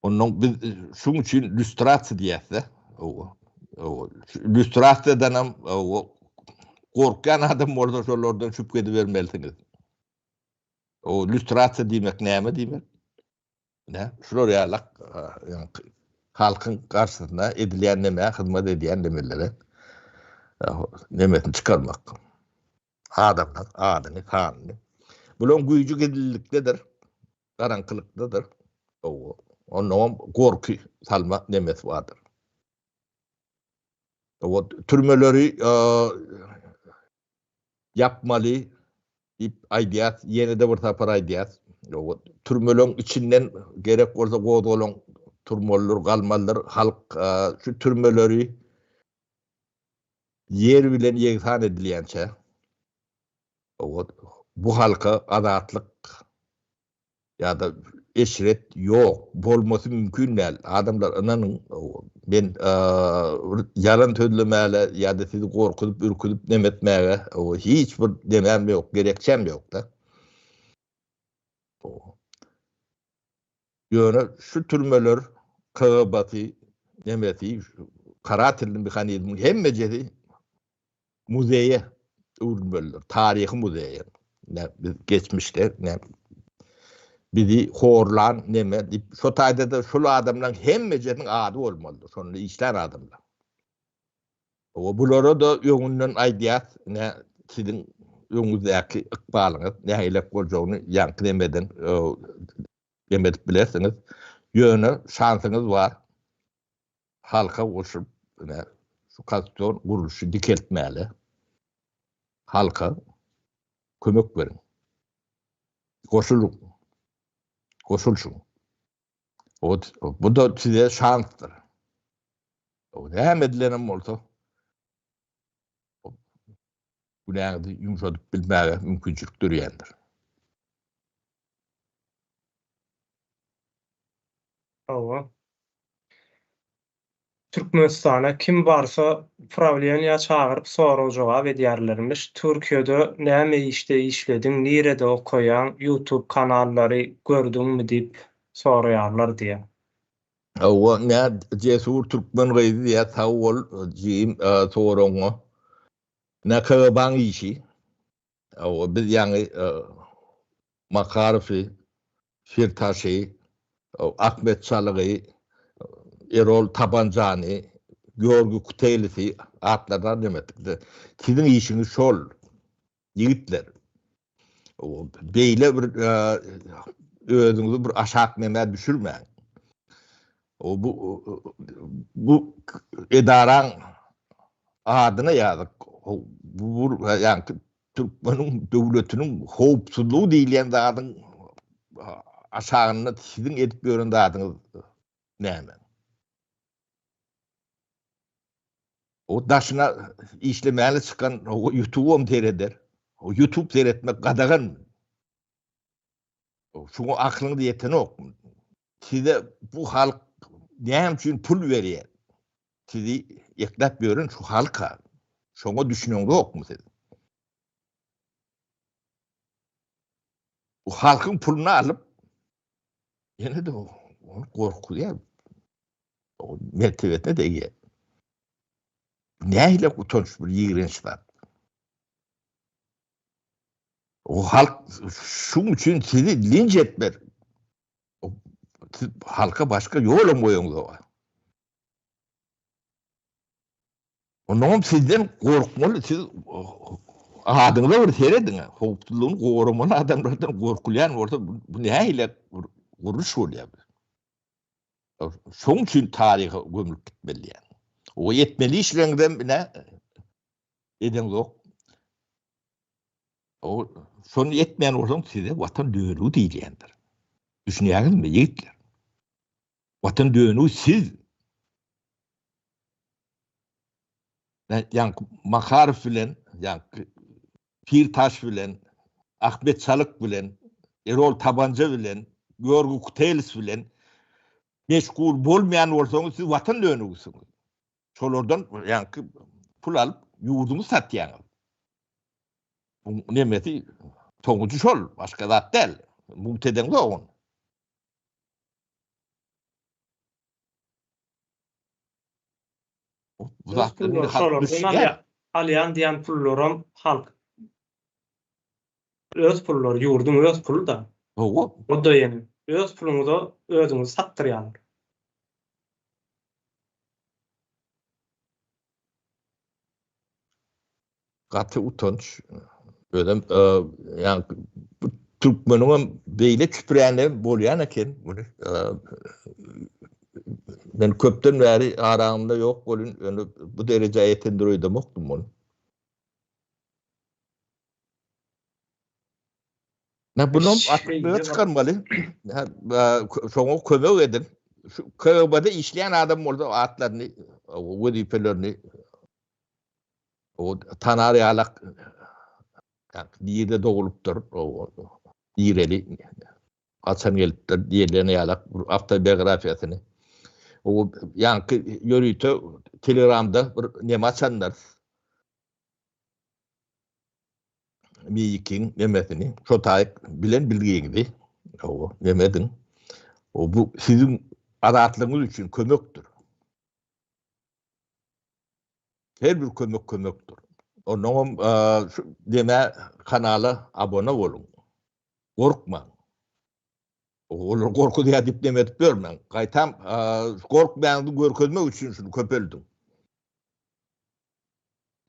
[SPEAKER 2] Onun biz şun için illüstrasiýa diýäse, illüstrasiýa denen korkan adam orada şolardan şüphe edivermeliňiz. O illüstrasiýa diýmek näme diýmek? Ne? Şular ýalak yani halkın karşısında edilen neme, hizmet edilen nemelere nemetini çıkarmak. Adamlar, adını, kanını. Bunun güýjü gizlilikdedir, garankylykdadır. Onun korku salma nemesi vardır. O türmeleri yapmalı, aydiyat, yeni de bir tapar aydiyat. O türmelerin içinden gerek olsa godolan türmeler, kalmalar, halk şu türmeleri yer bilen yeksan edilýänçe bu halka azatlyk ya da eşret yok, bolmasy mümkün değil. Adamlar inanın ben yalan tözlemäle ya da sizi korkutup ürkütüp nemetmäge hiç bir demem yok, gerekçem yok da. Ýöne şu türmeler KGB'ty nemeti kara tilli mekanizmi hemmejedi muzeye öwrülmeler, tarihi muzeye. Ne geçmişte ne bizi horlan neme şu taýda da şol adamlaryň hemmejeniň ady bolmaly, şonu işler adamlar. O bulara da öňünden aýdýat, ne sizin öňüňizdäki ykbalyňyz nähilek boljagyny ýankydemeden demedip bilesiňiz. Ýöne şansyňyz bar. Halka goşup şu konstitusiýon gurulşy dikeltmäli. halka kömek verin. Koşulşun. Bu da size şanstır. O hem edilenim olsa günahını yumuşatıp bilmeye mümkünçülük duruyandır.
[SPEAKER 1] Owa. Türkmenistana kim barsa problem çağırıp soraw jogap edýärlermiş. Türkiýede näme işte işlediň, nirede okuyan, YouTube kanallary gördüňmi diýip soraýarlar diýe.
[SPEAKER 2] O ne cesur Türkmen gaydi diye tavol jim sorongo. Ne kaban işi. O biz yani Makarfi, Firtaşi, Ahmet Çalıgı, Erol Tabancani, Görgü Kuteylisi atlardan demedik de. Sizin işiniz şol. Yigitler. Beyle bir özünüzü bir aşak meme düşürmeyin. Bu edaran adına yazık. Bu yani Türkmenin devletinin hopsuzluğu diýilen zadın aşağını sizin edip görün zadınız näme? O daşına işlemeli çıkan o YouTube'um seyreder. O YouTube seyretmek qadağan. Şunu aklını yeteni ok. Size bu halk näme üçin pul berýär? Sizi eklep görün şu halka. Şoňa düşünýäňiz okmy siz? Bu halkın pulunu alıp ýene de onu gorkuýar. O mertebetine degýär. Nähile utanç bir ýigrenç var. O halk şuň üçin sizi linç etmer. Halka başka ýolum goýuňuz. Onuň sizden gorkmaly, siz adyňyza bir seredin. Howpsuzlygyny gorumaly adamlardan gorkulýan bolsa bu nähile guruş bolýar. Şoň üçin taryhy gömülüp gitmeliyän. O yetmeli işlerden bile eden yok. O şonu yetmeyen olsam size vatan dönüğü diýilýändir. Düşünýäňizmi ýigitler? Vatan dönüğü siz. Yani Makarov bilen, yani Firtaş bilen, Ahmet Çalık bilen, Erol Tabanca bilen, Görgü Kuteylis bilen meşgul bolmayan olsaňyz siz vatan dönüğüsiniz. Şolardan yani pul alıp ýurduňy satýaňyz. Bu nemeti toňucu şol, başga zat del. Mubteden goň. Bu zatlaryň halk
[SPEAKER 1] alyan diýen pullaram halk. Öz pullary, ýurdun öz pulu da. O da ýene. Öz puluňyzy özüňiz satdyrýarlar.
[SPEAKER 2] Gaty utanç. Ödem yani Türkmenin beýle küpräne bolýan eken. Ben köpden bäri aramda yok bolun bu derece yetendirýdim okdum onu. Ne bunun atlığa çıkarmalı. Şoňa kömek edin. Şu köýbede işleyen adam bolsa atlaryny, wezipelerini o tanar ýalak diýde dogulupdyr. O ýereli açan gelipdir diýerlerine ýalak autobiografiýasyny. O yankı yörüyte Telegram'da bir neme açanlar. Miyikin nemesini şotayıp bilen bilgiğini. O nemedin. O bu sizin aratlığınız için kömöktür. Her bir kömöktür. Onun deme kanala abone olun. Korkma. Olur korku diýip dip demetip bermen. Gaýtam korkmaýandy görkezmek üçin şunu köpeldim.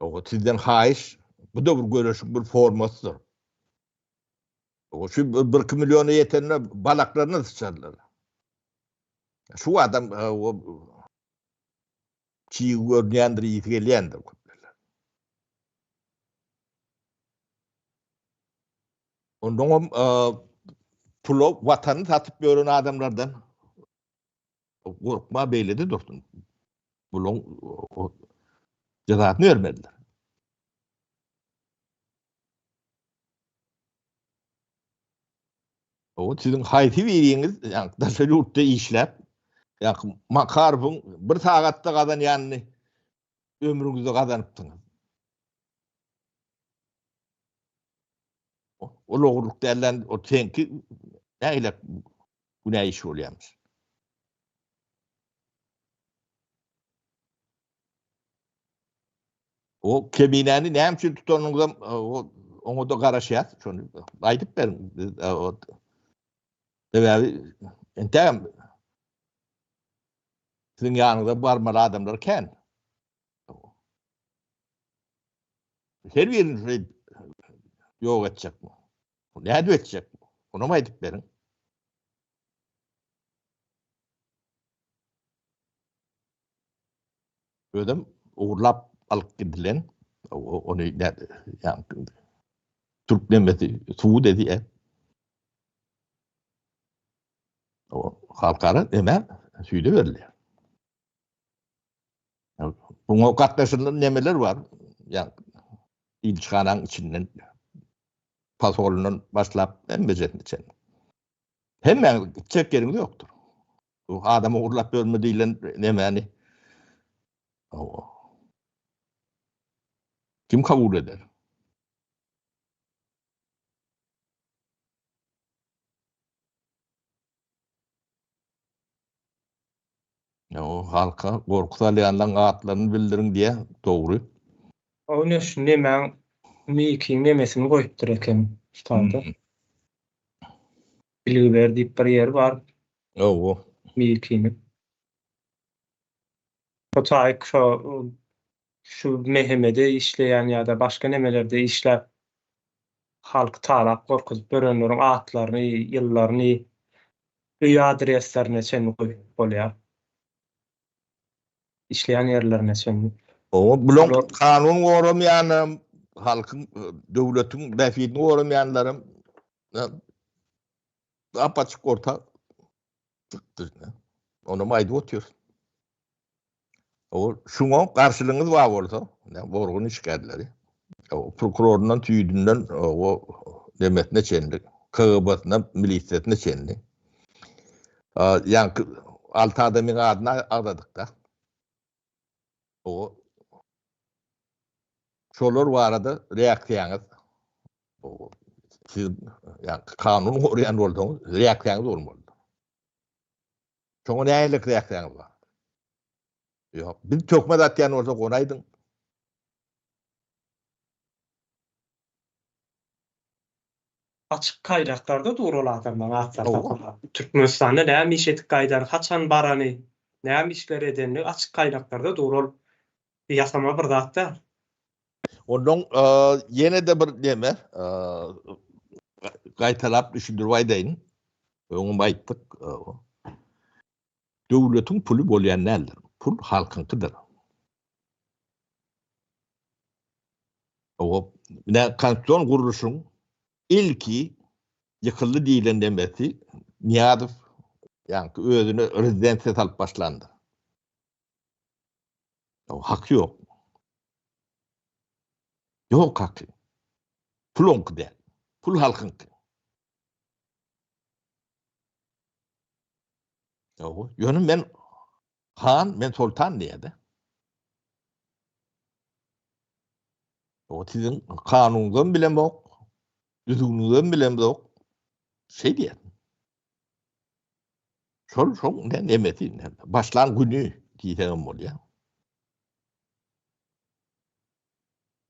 [SPEAKER 2] O sizden haýyş, bu da bir görüşük bir formasydyr. O şu 1 milyona ýetenne balaklaryny sıçarlar. Şu adam o çiğ görýändir, ýetgelýändir. Ondan pulu vatanı satıp gören adamlardan korkma beyledi dursun. Bulun cezasını vermediler. O sizin hayti veriyiniz, yani taşa yurtta işlep, yani makarfın bir saatte kazan yani ömrünüzü kazanıptınız. O loğurluk derlen, o tenki neyle günah işi oluyormuş. O kemineni ne için tutanınızda onu da karaşıyat. Şunu aydıp verin. O sebebi entem sizin yanınızda barmalı adamlar ken. Her birini yok edecek mi? Ne edecek mi? Onu mu aydıp verin? Ödüm uğurlap alıp gidilen onu yani Türk demesi suğu dedi o halkara hemen süydü veriliyor. Yani, buna katlaşılan nemeler var. Yani ilçihanın içinden pasolunun başlap en becerinin için. Hemen gidecek yeriniz yoktur. O adamı uğurlap ölmediğiyle nemeni kim kabul eder? O halka korku salayandan atlarını bildirin diye doğru.
[SPEAKER 1] Öyle şu nemen Mickey'in nemesini koyup durarken tutardı. Bilgi verdiği bir yer var
[SPEAKER 2] O
[SPEAKER 1] Mickey'nin. O taýyk şu mehemede işleyen ya da başka nemelerde işlep halk tarap korkutup görenlerin atlaryny, ýyllaryny, öý adreslerine çenli koyup bolýar. İşleyen yerlerine çenli.
[SPEAKER 2] o bulun
[SPEAKER 1] Ular-
[SPEAKER 2] kanun goramayan halkın devletin refidini goramayanlarım apaçık orta çıktı. Onu maydı otuyor. O şuna karşılığınız var olsa, ne borgun şikayetleri. O prokurorundan tüyüdünden o demetine çenli, KGB'sine, milisiyetine çenli. Yani altı adamın adına aradık da. O şolar var arada reaksiyanız. O siz yani kanun koruyan oldunuz, reaksiyanız olmalı. Çoğu neylik reaksiyanız var. Yok, bir çökme atyan olsa konaydın.
[SPEAKER 1] Açık kaynaklarda doğru adamdan atlar
[SPEAKER 2] Oo.
[SPEAKER 1] tapılar. Türkmenistan'da näme işetik gaýdar, haçan barany, näme işler edenli açık kaynaklarda doğru ýasama bir zatda.
[SPEAKER 2] Ondan yine de bir deme, gaytalap düşündürvaydayın. Onu bayttık. Devletin pulu bolyan nedir? Pul halkınkidir. O ne kanton kuruluşun ilki yıkıldı diyilen demesi Niyadıf yani özünü rezidensiyet alıp başlandı. O hakkı yok. Yok hakkı. Pul onku değil. Pul halkınki. O yönüm ben Han, ben sultan diyedi. O sizin kanundan bilen yok. Düzgünlüğün bilen yok. Şey diye. Şol ne demeti. Başlan günü diyeceğim oluyor.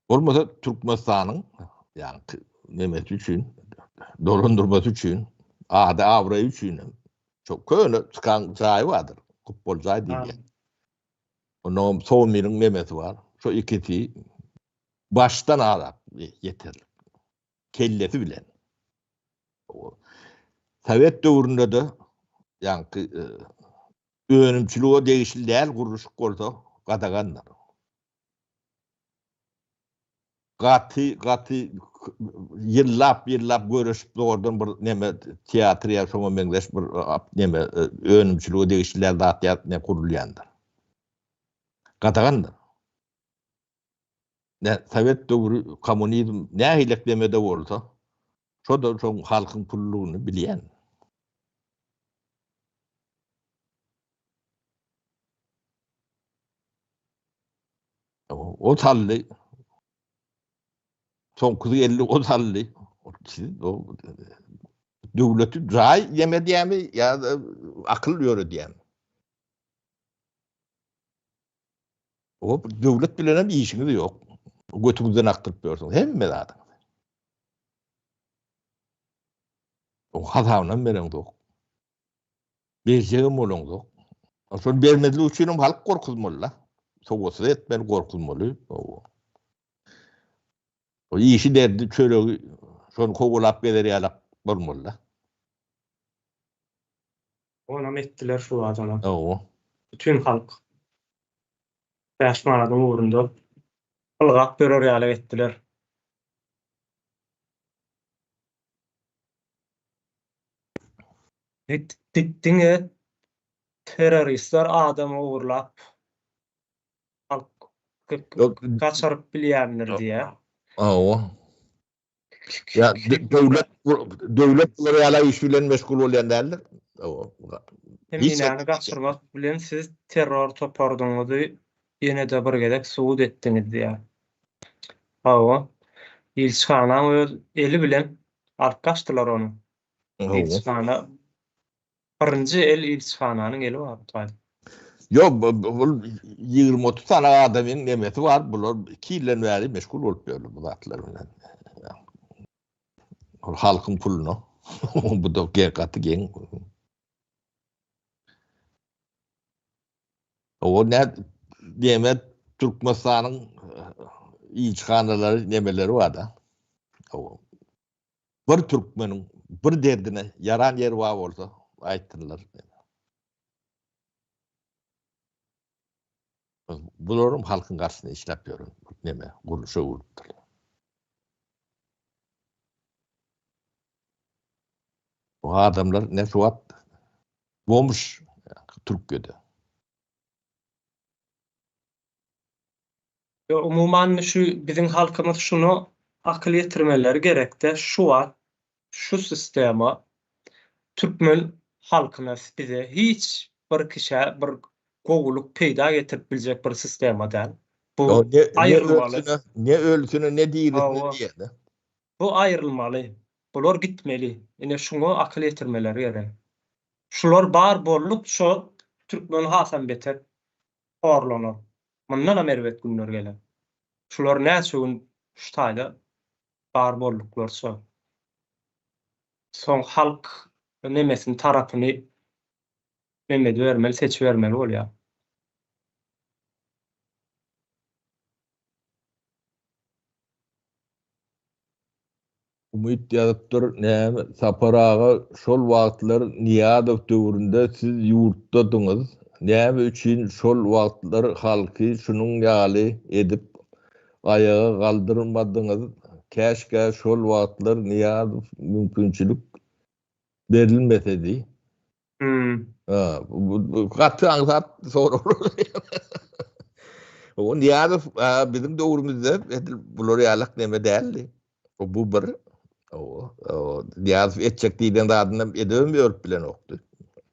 [SPEAKER 2] Olmasa Türkmenistan'ın yani demeti için, dolandırması için, ağda avrayı için çok köyüne çıkan çay vardır. Futbol çay değil yani. Onun Soğumir'in demeti var. Şu ikisi baştan ağda yeterli. Kelleti bilen. Sovet dövründe de yani öğrenimçiliğe değişil değil kuruluşuk olsa kadaganlar. Katı yıllap görüşüp oradan bir neme tiyatr ya şoňa meňzeş bir neme önümçüligi degişler zat ne kurulýandyr. Gatagandyr. Ne Sovet döwrü kommunizm nähileklemede bolsa, şo da şoň halkyň pullugyny bilýän. O tally son 50 o tally o döwleti raý ýemediýämi ýa-da akyl ýöredýämi? O döwlet bilen hem işiniz ýok. Götüňizden aktyryp berýärsiň hemme zat. O hatawyna mereňdok. Berjegim bolňdok. Şol bermedili üçin halk gorkulmaly. Soňgusy etmeli gorkulmaly. O işi derdi çöregi şonu kogulap beler ýalap bolmaly.
[SPEAKER 1] Onam etdiler şu adama.
[SPEAKER 2] O.
[SPEAKER 1] Bütün halk. Başmanadan uğrunda ılgap berer ýaly etdiler. Diňe teröristler adamy uğurlap halk kaçaryp bilýänler diýe.
[SPEAKER 2] O. Ya döwlet bulara ýala iş bilen meşgul bolýan däldir. O.
[SPEAKER 1] Hemine gaçyrmak bilen siz terror topardyňyzy ýene-de bir gezek suwut etdiňiz diýe. O. Ilçhana öz eli bilen alyp gaçdylar onu. Ilçhana birinji el ilçhananyň eli bar.
[SPEAKER 2] Yok, bu 20-30 tane adamın nemeti var. Bular 2 ýyldan bäri meşgul bolup ýörler bu zatlar bilen. Halkyň puluny. Bu da gerçekten geň. O ne demet Türkmenistanyň ilçhanalary nemeleri var da. O bir türkmeniň bir derdine yaran yer var bolsa aýtdylar. Bularym halkyň garşysyna işläp ýörün. Neme? Gurulşa urupdyr. O adamlar ne suat bolmuş Türkiýede.
[SPEAKER 1] Umuman şu bizim halkymyz şunu akyl ýetirmeleri gerekde. Şu wagt şu sistema türkmen halkyna bize hiç bir kişe bir gowuluk peýda getirip biljek bir sistema däl. Bu aýrylmaly.
[SPEAKER 2] Ne ölsüne ne diýilmeli diýdi.
[SPEAKER 1] Bu aýrylmaly. Bular gitmeli. Ine şuňa akyl ýetirmeleri gerek. Şular bar bolup şo türkmen hasan beter horlanar. Mundan merwet günler gelen. Şular näçe şu taýda bar bolluklar şo. Soň halk nemesin tarapyny memedi bermeli, seçip bermeli bolýar.
[SPEAKER 2] Umyt ýazypdyr, näme saparaga şol wagtlar Niýazow döwründe siz ýurtdadyňyz. Näme üçin şol wagtlar halky şunyň ýaly edip ayaga galdyrmadyňyz. Käşke şol wagtlar Niýazow mümkinçilik berilmesedi. Bu gaty aňsat sorulur. O Niýazow bizim döwrümizde bular ýalyk näme däldi. O bu bir Niýazow etjek diýen zadyna edem ýörüp bilen okdy.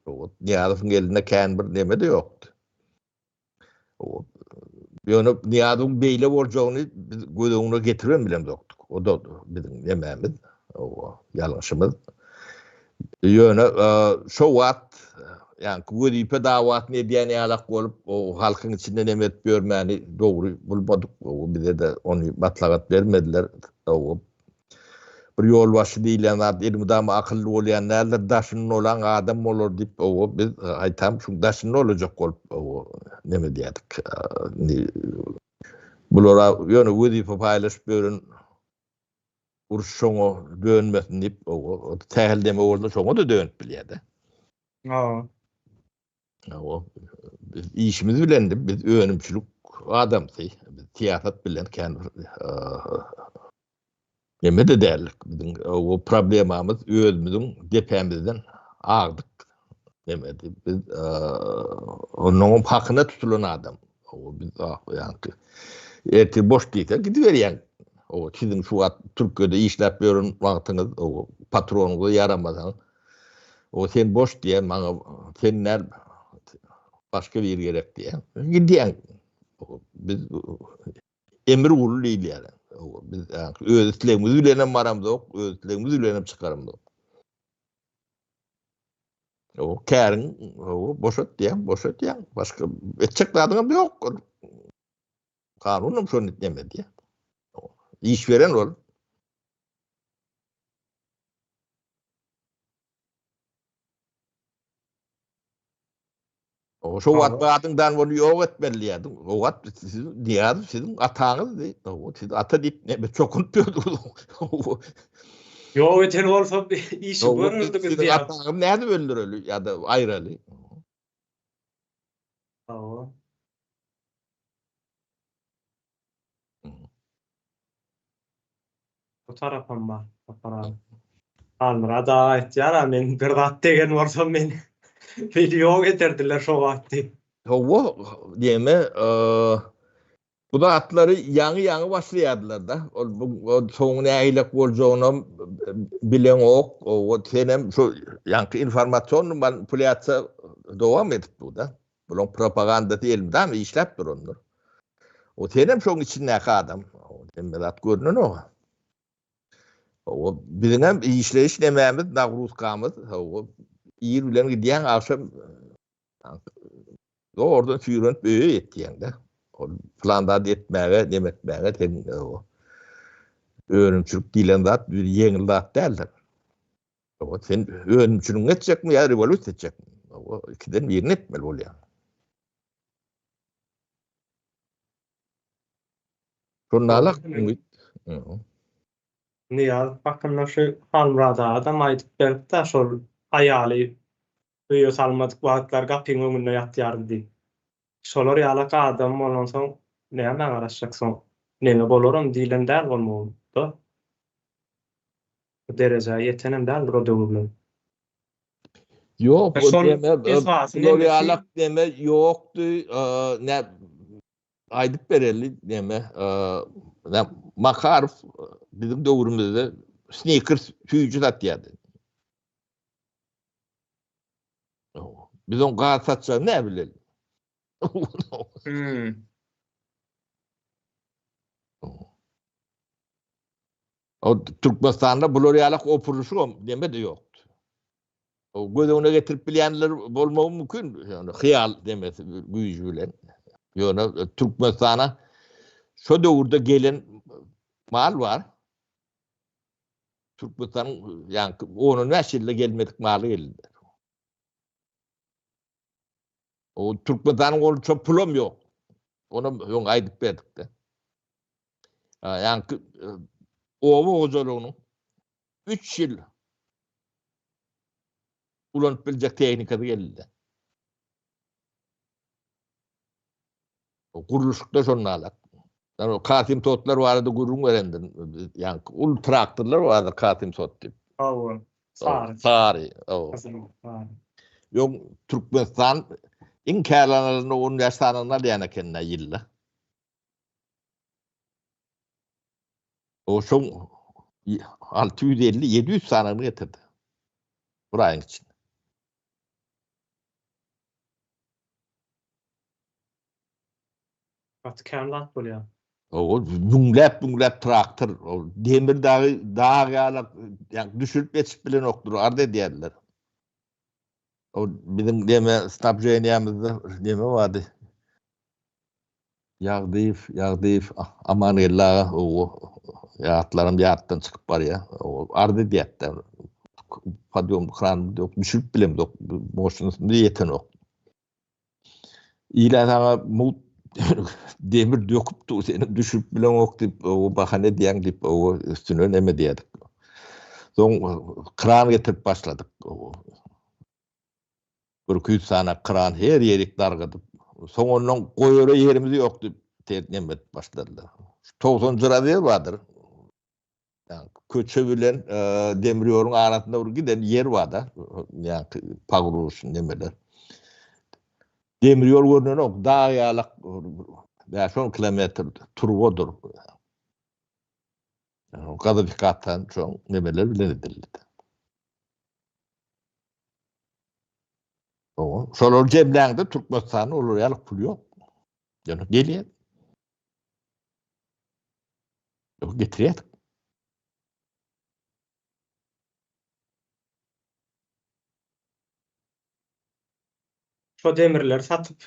[SPEAKER 2] O Niýazowyň eline kän bir neme de ýokdy. O ýöne Niýazowyň beýle boljagyny biz gödüňe getirem bilen doktuk. O da bizim nememiz, o ýalňyşymyz. Ýöne şo wagt ýani gödipe dawat ne diýen ýalak bolup o halkyň içinde neme etip ýörmäni dogry bulmadyk. O bize de onu batlagat bermediler. O bir ýolbaşy diýilen zat ilmidam akylly bolýanlar daşynyň olan adam bolar diýip o biz aýtam şu daşynyň olajak bolup o neme diýdik. Bulara ýöne wedipe paýlaşyp berän urşoňa dönmesin diýip o tähildeme bolsa şoňa da dönüp bilýärdi. O biz işimiz bilen biz önümçülük adamsy. Biz tiýafat bilen kän Neme de derlik. Bizim o problemamız özümüzün depemizden ağırdık. Demedi. Biz onun hakkına tutulan adam. O biz yani erti boş değilse gidiveriyen. O sizin şu Türkiye'de işlep görün vaktiniz o patronunuza yaramadan. O sen boş diye bana senler başka bir gerek diye. Gidiyen. Biz emir ulu değil yani. Biz yani özlüğümüzü ülenem varamız yok. Özlüğümüzü ülenem çıkarımız yok. O kârin o boşat diyen. Başka edecek adamım yok. Kanunum şunu etmedi ya. İşveren ol. O şu adından bunu yok etmeli ya. O sizin diyadı sizin atağınız değil. O siz ata dit ne çok unutuyordunuz.
[SPEAKER 1] Yo öten olsa işi görürdük
[SPEAKER 2] Sizin atağım nerede öldürülü ya da ayrılı.
[SPEAKER 1] Tamam. Bu tarafım var. Para. Almira da etjara men bir dat degen bolsa men video getirdiler şu vakti.
[SPEAKER 2] O diyeme bu da atları yanı başlayadılar da. O son neylek bolacağını bilen ok. O senem şu yankı informasyon manipülasyon devam edip bu da. Bunun propaganda değil de mi işlep durundur. O senem şunun içindeki adam. O demedat görünün o. O bizim işleyiş dememiz nagruzkamız. O iyi bilen gidiyen akşam oradan sürünt büyü ettiyen de. O planda etmeye, demetmeye ten o öğrenimçilik dilen dat bir yengil dat derler. O sen öğrenimçilik edecek mi ya revolüt edecek mi? O ikiden birini etmeli ol yani. Şunlarla
[SPEAKER 1] Ne ya bakın şu Almra'da adam aytıp berip da şol ayaly öýe salmadyk wagtlar gapyň öňünde ýatýardy. Şolar ýalaka adam bolan soň näme garaşjaksoň neme bolaram diýlen däl bolmagy. Bu derejä ýetenem däl o döwürlen.
[SPEAKER 2] yok, o
[SPEAKER 1] esasy
[SPEAKER 2] Florialak deme yoktu. Ne aydıp bereli deme. Ne Makarov bizim döwrümizde sneakers tüyücü satýardy. Biz on gaýat satsa ne bilelim. O Türkmenistan'da Florialak opuruşu deme de yoktu. O gözüne getirip bilenler bolmagy mümkün. Yani hyal demesi güýjü bilen. Ýöne Türkmenistan'a şu döwürde gelen mal var. Türkmenistan'ın yani onun näşille gelmedik maly geldi. O Türkmenistan'ın ol çok pulum yok. Onu ýok aýdyp berdik de. Yani owa hojulugynyň 3 ýyl ulanyp biljek tehnikasy geldi. O guruluşda şonnalar. Yani o Katim Totlar vardı gurun verendin. Yani ul traktörler vardı Katim Tot dip. Sari. Yok Türkmenistan inkârlarını onun yaşlarına diyene kendine yılla. O son 650-700 sanını getirdi. Burayın için.
[SPEAKER 1] Atkanlat bolýar.
[SPEAKER 2] O bunglap traktör. O demir dağı yani düşürüp geçip bilen oktur. Arda diýerler. O bizim deme snapjeniýamyzda neme vardı? Yağdıyıf amanella o yatlarım yattan çıkıp var ya. O arda diýetler. Padyum kran düşürüp bilen boşunusunda yeten ok. İlana mut demir döküpdi seni düşüp bilen ok dip o bahane diýen dip o üstüne neme diýdik. Soň kran getirip başladyk. Bir 200 sana kran her ýerik dargadyp. Soň onuň goýara ýerimiz ýok dip neme başladylar. 90 lira diýer bardyr. Yani köçe bilen Demiryor'un arasında doğru giden yer var da. Yani pagurursun demeler. Demir yol görünen ok dağ yalak 5-10 kilometre turgodur. Yani o kadar dikkattan çok nemeler bilen edildi. O şolor cebläňde Türkmenistan'ın olur yalık pul yok. Yani geliyor. O getiriyor.
[SPEAKER 1] Şo demirler satyp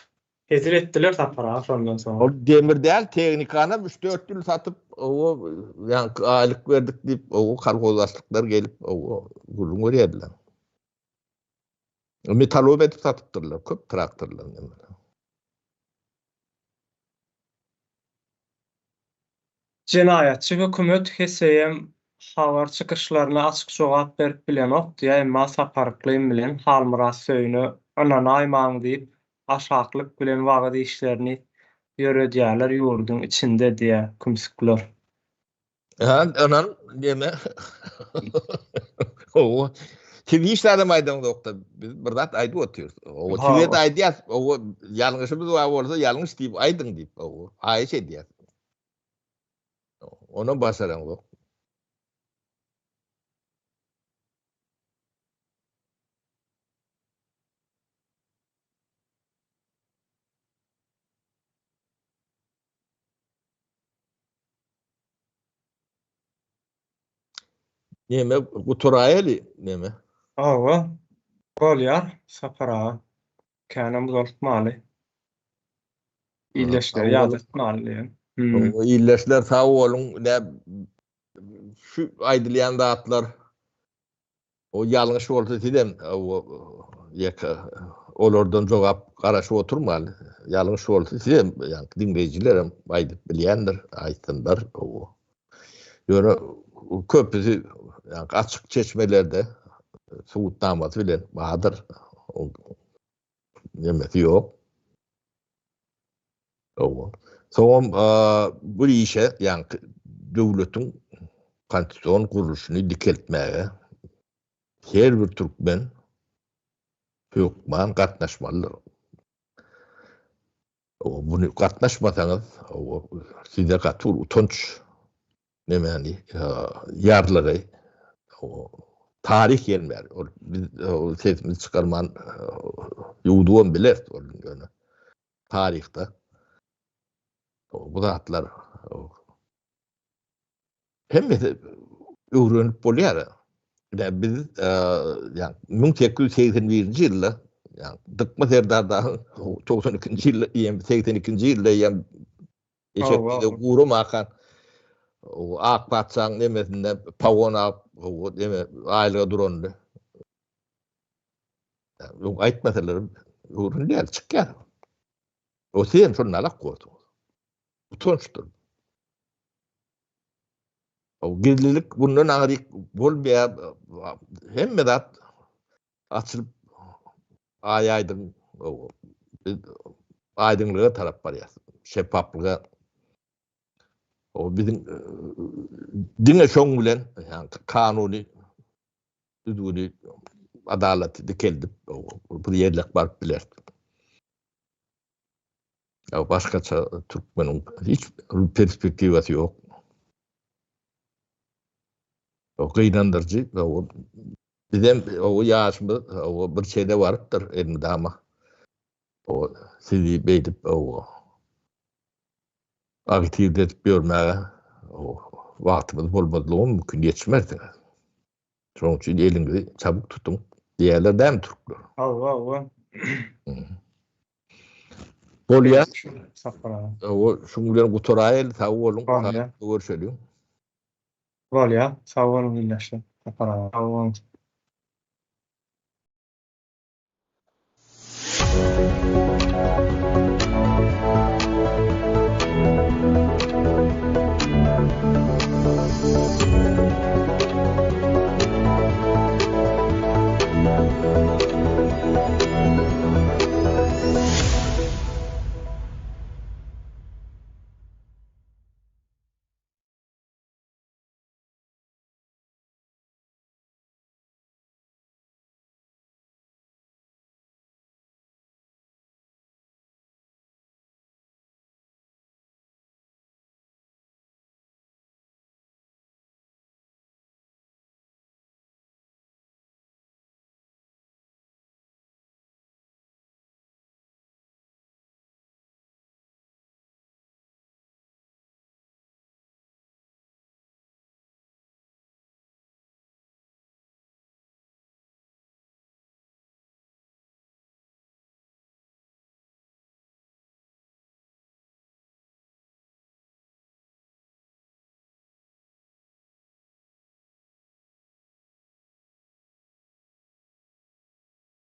[SPEAKER 1] hezir etdiler tapara şondan soň.
[SPEAKER 2] O demir değil teknikana 3-4 yıl satıp o yani aylık verdik deyip o kargozlaşlıklar gelip o gurun görýärler. Metalop edip satıptırlar. Köp traktörler.
[SPEAKER 1] Jinayatçy hökümet HSM habar çykyşlaryna açyk jogap berip bilenok diýä, emma saparlyklym bilen halmyras söýüni ynanaýmaň diýip aşaklyk bilen wagty işlerini ýöredýärler ýurdun içinde diýä kümsükler.
[SPEAKER 2] Anan deme. O TV işlerde maydan dokta biz birdat aydı otuyoruz. O TV'de aydı o yanlışımız var olsa yanlış deyip aydın deyip o ay şey diyor. Onu başaran yok. Neme Guturayeli neme?
[SPEAKER 1] Awa bolýar sapara känä buzulmaly. İlleşleri ýazatmaly.
[SPEAKER 2] O illeşler sağ olun ne şu aydılayan dağıtlar o yanlış olsa dedim o yaka olordan jogap garaşy oturmaly. Yanlış olsa dedim yani dinleyicilerim aydyp bilýändir, aýtdynlar o. Ýöne köpüsi yani açık çeşmelerde suwutnamasy bilen bahadır o nemesi yok. O. Soňam bu işe yani döwletiň konstitusiýon guruluşyny dikeltmäge her bir türkmen hökman gatnaşmalydyr. O bunu gatnaşmasaňyz o size gatur utanç nemeni ýarlygy o tarih gelmer. O sesimiz çıkarman ýuwdum biler ýöne. Tarihte bu zatlar hemme öwrenip bolýar. Yani biz yani 1881-nji ýylda yani Dıkma Serdarda 92-nji ýylda ýa 82-nji ýylda ýa eşekde gurum akan o ak patsaň nemesinde pagon alıp o neme aýlyga durandy. Yani aýtmasalar öwrenýär çykýar. O sen şonalak goýdy. Utançdyr. O gizlilik bundan agyryk bolmaýar hemme zat açılıp aýaýdym o aýdynlyga tarap barýar. Şeffaflyga o bizim dine şoň bilen yani kanuny düzgün adalet dikeldip bu ýerlik baryp biler. Ya başgaça türkmeniň hiç perspektiwasy ýok. O gynandyrjy o bizem o ýaşmy o bir şeyde barıpdyr elmide ama o sizi beýdip o aktivite edip ýörmäge o wagtymyz bolmadylygy mümkin ýetişmezdi. Şoň üçin eliňizi çabuk tutuň diýerler däm türkler.
[SPEAKER 1] Awa.
[SPEAKER 2] Bolýar.
[SPEAKER 1] Sapara.
[SPEAKER 2] O şuň bilen Guturayel sag bolun. Görüşelim.
[SPEAKER 1] Bolýar, sag bolun illeşler. Sapara.